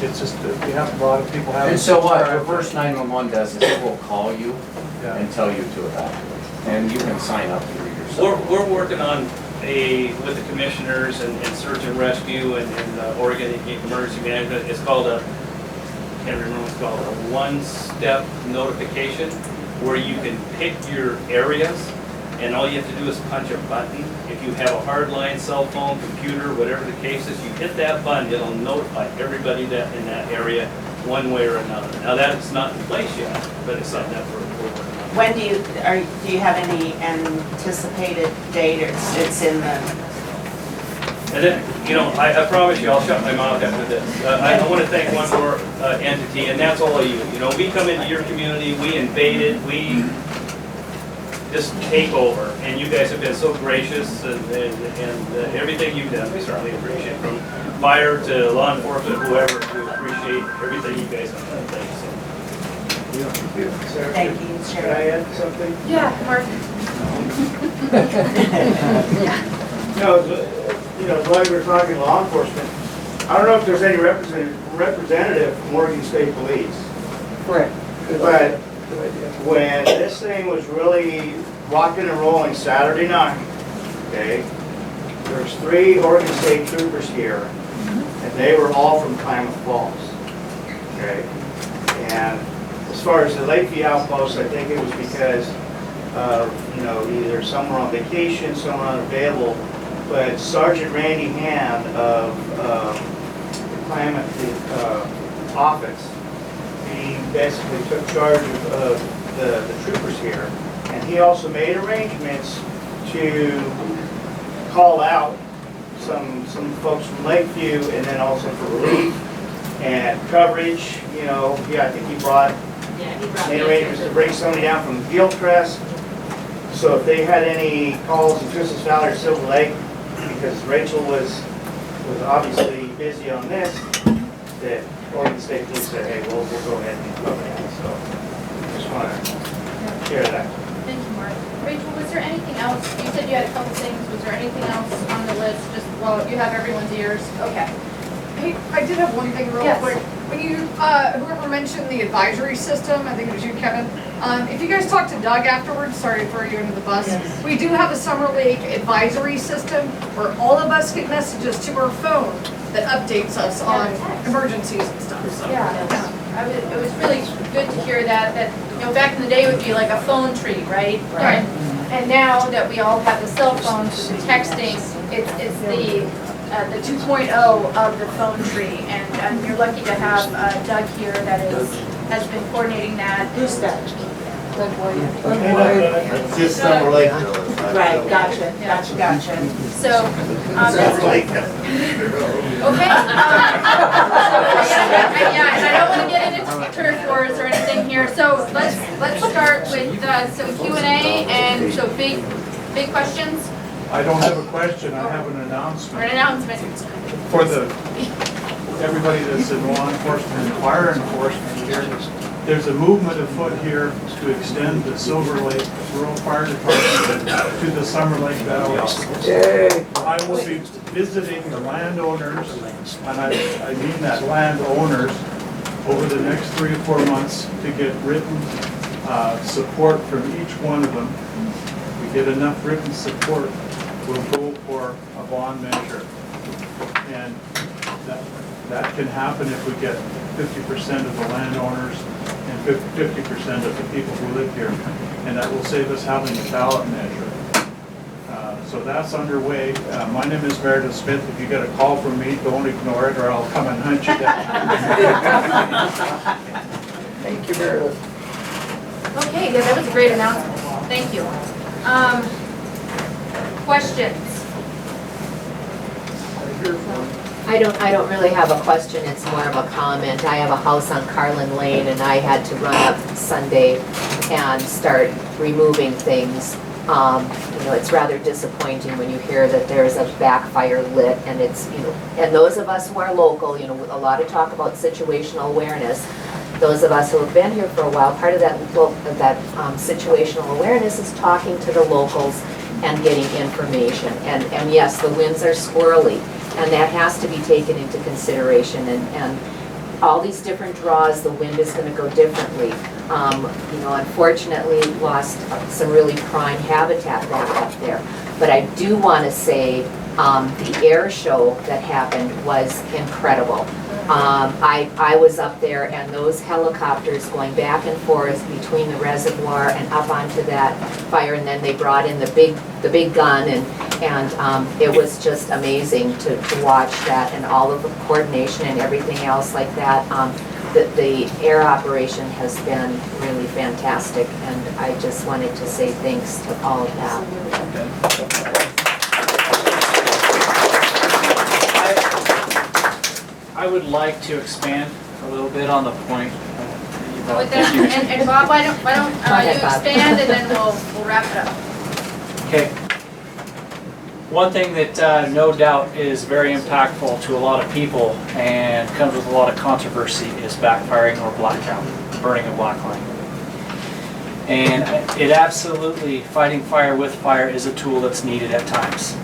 S17: It's just that we have a lot of people having.
S22: And so what reverse 911 does is it will call you and tell you to evacuate. And you can sign up through yourself.
S20: We're working on with the commissioners and search and rescue and Oregon Emergency Management. It's called I can't remember what it's called, a one-step notification, where you can pick your areas and all you have to do is punch a button. If you have a hardline, cell phone, computer, whatever the case is, you hit that button, it'll notify everybody that in that area one way or another. Now that's not in place yet, but it's something that we're working on.
S13: When do you have any anticipated date, or it's in the?
S20: And then, you know, I promise you, I'll shut my mouth after this. I want to thank one more entity, and that's all of you. You know, we come into your community, we invade it, we just take over, and you guys have been so gracious, and everything you've done, we certainly appreciate. From fire to law enforcement, whoever, we appreciate everything you guys have done. Thanks.
S13: Thank you, Chair.
S12: Can I add something?
S1: Yeah, Mark.
S12: You know, while we were talking law enforcement, I don't know if there's any representative from Oregon State Police.
S13: Correct.
S12: But when this thing was really rocking and rolling Saturday night, okay, there's 3 Oregon State troopers here, and they were all from Klamath Falls, okay? And as far as the Lakeview outpost, I think it was because you know, either some were on vacation, some were unavailable, but Sergeant Randy Hand of the Klamath office, he basically took charge of the troopers here, and he also made arrangements to call out some folks from Lakeview, and then also for relief and coverage. You know, I think he made arrangements to bring somebody down from Gilchrist. So if they had any calls in Christmas Valley or Silver Lake, because Rachel was obviously busy on this, that Oregon State Police said, hey, we'll go ahead and cover that. So just want to share that.
S1: Thank you, Mark. Rachel, was there anything else? You said you had a couple things. Was there anything else on the list? Just, well, you have everyone's ears. Okay.
S3: Hey, I did have one thing real
S1: Yes.
S3: quick. When you, whoever mentioned the advisory system, I think it was you, Kevin. If you guys talk to Doug afterwards, sorry to throw you under the bus.
S13: Yes.
S3: We do have a Summer Lake advisory system where all of us get messages to our phone that updates us on emergencies and stuff. So,
S1: It was really good to hear that, you know, back in the day it would be like a phone tree, right?
S3: Right.
S1: And now that we all have the cell phones, the texting, it's the 2.0 of the phone tree. And you're lucky to have Doug here that has been coordinating that.
S13: Who's that?
S12: It's just Summer Lake.
S13: Right, gotcha.
S1: So,
S12: Lake.
S1: okay. Yeah, and I don't want to get into turf wars or anything here. So let's start with some Q&A and so big questions
S17: I don't have a question, I have an announcement.
S1: or an announcement.
S17: For everybody that's in law enforcement and fire enforcement here, there's a movement afoot here to extend the Silver Lake Rural Fire Department to the Summer Lake Valley. I will be visiting the landowners, and I mean that landowners, over the next 3 or 4 months to get written support from each one of them. If we get enough written support, we'll go for a bond measure. And that can happen if we get 50% of the landowners and 50% of the people who live here. And that will save us having a ballot measure. So that's underway. My name is Meredith Smith. If you get a call from me, don't ignore it or I'll come and hunt you down.
S16: Thank you, Meredith.
S1: Okay, yeah, that was a great announcement. Thank you. Questions?
S18: I don't really have a question, it's more of a comment. I have a house on Carlin Lane and I had to run up Sunday and start removing things. You know, it's rather disappointing when you hear that there's a backfire lit and it's, you know, and those of us who are local, you know, a lot of talk about situational awareness. Those of us who have been here for a while, part of that situational awareness is talking to the locals and getting information. And yes, the winds are squirrely, and that has to be taken into consideration. And all these different draws, the wind is going to go differently. You know, unfortunately, we lost some really prime habitat back up there. But I do want to say the air show that happened was incredible. I was up there, and those helicopters going back and forth between the reservoir and up onto that fire, and then they brought in the big gun, and it was just amazing to watch that, and all of the coordination and everything else like that. The air operation has been really fantastic, and I just wanted to say thanks to all of that.
S9: I would like to expand a little bit on the point.
S1: With that, and Bob, why don't you expand, and then we'll wrap it up.
S9: Okay. One thing that no doubt is very impactful to a lot of people and comes with a lot of controversy is backfiring or blackout, burning a black line. And it absolutely, fighting fire with fire is a tool that's needed at times.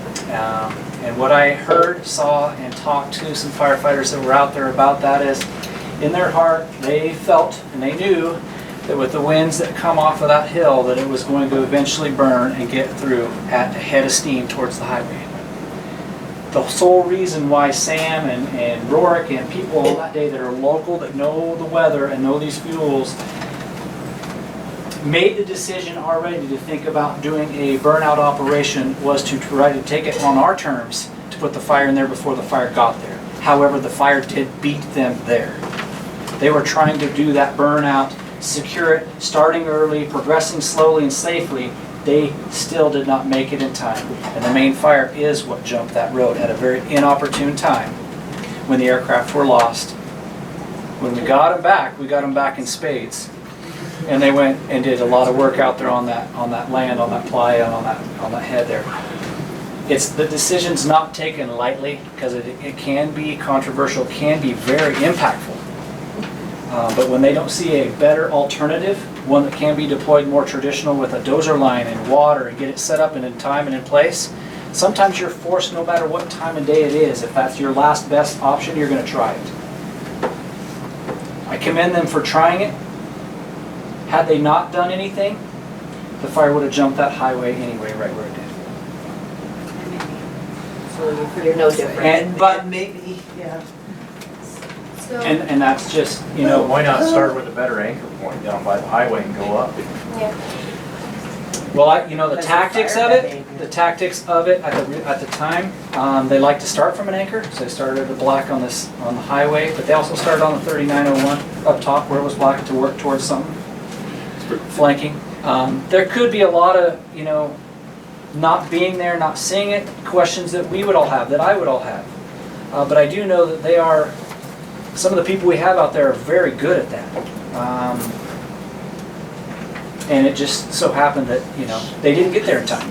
S9: And what I heard, saw, and talked to some firefighters that were out there about that is, in their heart, they felt and they knew that with the winds that come off of that hill, that it was going to eventually burn and get through at a head of steam towards the highway. The sole reason why Sam and Rourke and people that day that are local, that know the weather and know these fuels, made the decision already to think about doing a burnout operation was to try to take it on our terms to put the fire in there before the fire got there. However, the fire did beat them there. They were trying to do that burnout, secure it, starting early, progressing slowly and safely. They still did not make it in time. And the main fire is what jumped that road at a very inopportune time when the aircraft were lost. When we got them back in spades. And they went and did a lot of work out there on that land, on that playa, on that head there. The decision's not taken lightly because it can be controversial, can be very impactful. But when they don't see a better alternative, one that can be deployed more traditional with a dozer line and water and get it set up and in time and in place, sometimes you're forced, no matter what time of day it is, if that's your last best option, you're going to try it. I commend them for trying it. Had they not done anything, the fire would have jumped that highway anyway, right where it did.
S18: So you're no different.
S15: But maybe, yeah.
S1: So,
S9: And that's just,
S22: Why not start with a better anchor point down by the highway and go up?
S9: well, the tactics of it at the time, they like to start from an anchor, so they started at the black on the highway, but they also started on the 3901 up top where it was black to work towards something. Flanking. There could be a lot of, not being there, not seeing it, questions that we would all have, that I would all have. But I do know that some of the people we have out there are very good at that. And it just so happened that, they didn't get there in time.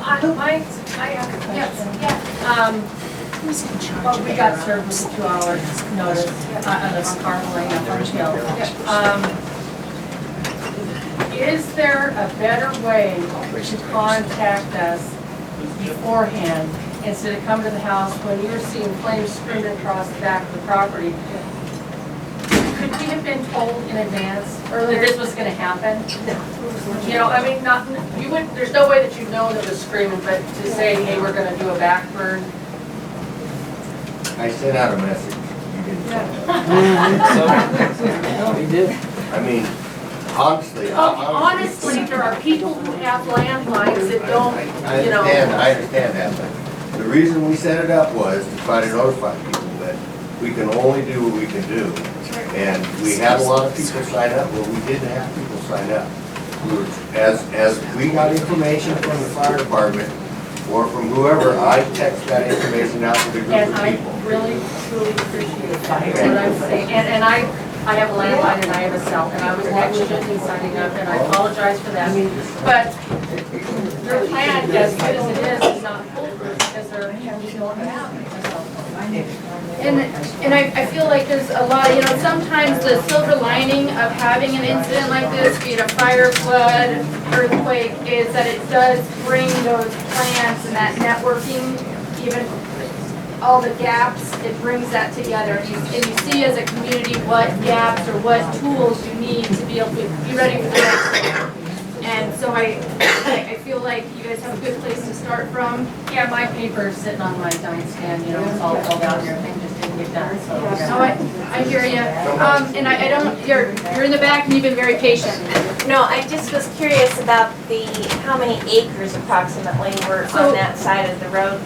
S3: I have a question.
S1: Yes.
S3: Well, we got served with a 2 hour notice on this Carmel Lane up on Hill. Is there a better way to contact us beforehand instead of coming to the house when you're seeing flames streaming across the back of the property? Could we have been told in advance that this was going to happen? There's no way that you'd know that it was screaming, but to say, hey, we're going to do a back burn.
S7: I sent out a message. You didn't.
S9: We did.
S7: I mean, honestly,
S3: Honestly, there are people who have landlines that don't,
S7: I understand that, but the reason we set it up was to try to notify people that we can only do what we can do. And we had a lot of people sign up, well, we didn't have people sign up. As we got information from the fire department, or from whoever, I text that information out to the group
S3: and
S7: of
S3: I
S7: people.
S3: really, truly appreciate what I'm saying. And I have a landline and I have a cell, and I was negligent in signing up, and I apologize for that. But your plan, as good as it is not foolproof, because there are people who don't have a cell phone.
S1: And I feel like there's a lot, sometimes the silver lining of having an incident like this, be it a fire, flood, earthquake, is that it does bring those plans and that networking, even all the gaps, it brings that together. And you see as a community what gaps or what tools you need to be able to be ready for the next one. And so I feel like you guys have a good place to start from.
S3: Yeah, my paper is sitting on my nightstand, it's all filled out and everything, just can get done, so.
S1: No, I hear you. And I don't, you're in the back and you've been very patient.
S5: No, I just was curious about how many acres approximately were
S1: So-
S5: on that side of the road,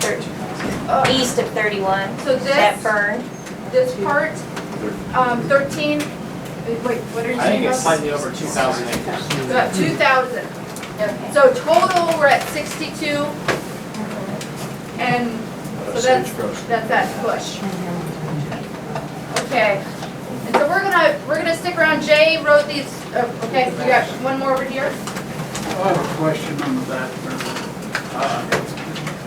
S5: east of 31,
S1: So
S5: that burned?
S1: this part, 13, wait, what are you
S2: I
S1: saying?
S2: think it's slightly over 2,000 acres.
S1: 2,000. So total, we're at 62. And so that's that push. Okay. And so we're gonna stick around. Jay wrote these, okay, you got one more over here?
S11: I have a question on the background.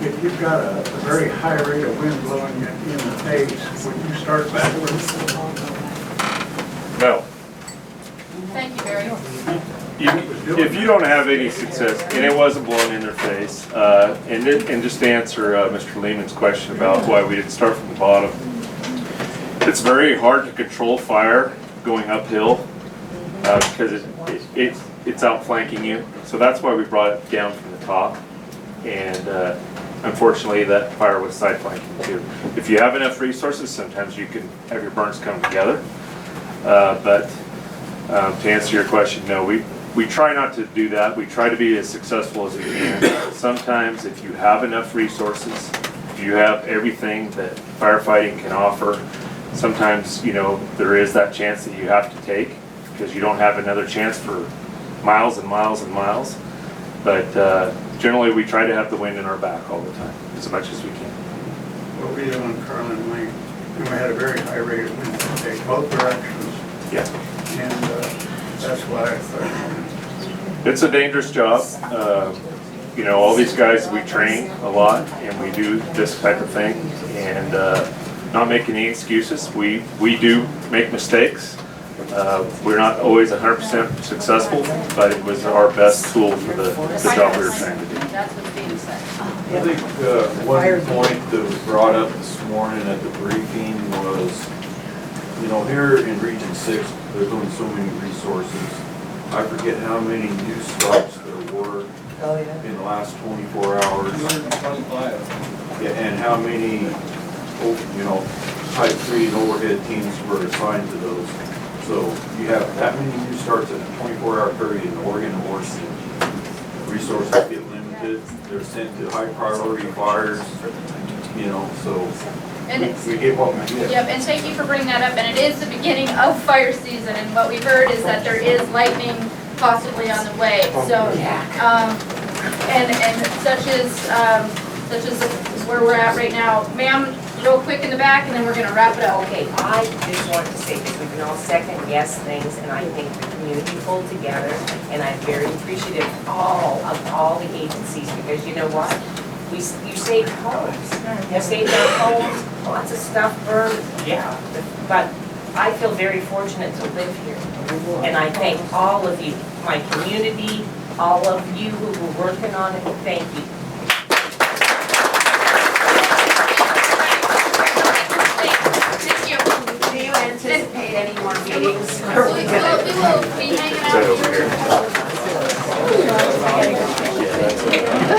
S11: If you've got a very high rate of wind blowing you in the face, would you start backwards?
S23: No.
S1: Thank you, Barry.
S23: If you don't have any success, and it wasn't blowing in their face, and just to answer Mr. Lehman's question about why we didn't start from the bottom, it's very hard to control fire going uphill because it's outflanking you. So that's why we brought it down from the top, and unfortunately that fire was side flanking too. If you have enough resources, sometimes you can have your burns come together. But to answer your question, no, we try not to do that. We try to be as successful as we can. Sometimes if you have enough resources, if you have everything that firefighting can offer, sometimes, you know, there is that chance that you have to take because you don't have another chance for miles and miles and miles. But generally we try to have the wind in our back all the time, as much as we can.
S11: What we did on Carlin Lane, and we had a very high rate of wind, okay, both directions.
S23: Yeah.
S11: And that's why I thought.
S23: It's a dangerous job. You know, all these guys, we train a lot and we do this type of thing, and not making any excuses. We do make mistakes. We're not always 100% successful, but it was our best tool for the job we were trying to do.
S1: That's what's being said.
S24: I think one point that was brought up this morning at the briefing was, you know, here in Region 6, there's only so many resources. I forget how many new starts there were in the last 24 hours.
S2: 225.
S24: Yeah, and how many, you know, type 3 and overhead teams were assigned to those. So you have that many new starts in a 24-hour period in Oregon and Washington. Resources get limited. They're sent to high priority fires, you know, so
S1: And
S24: we get what we get.
S1: Yep, and thank you for bringing that up. And it is the beginning of fire season, and what we've heard is that there is lightning possibly on the way. So, and such as where we're at right now. Ma'am, real quick in the back, and then we're gonna wrap it up.
S25: Okay, I just want to say that we can all second guess things, and I think the community pulled together, and I'm very appreciative of all the agencies, because you know what? You saved homes. You saved our homes, lots of stuff burned, yeah. But I feel very fortunate to live here. And I thank all of you, my community, all of you who were working on it, thank you.
S13: Do you anticipate any more meetings?
S1: We will be hanging out here.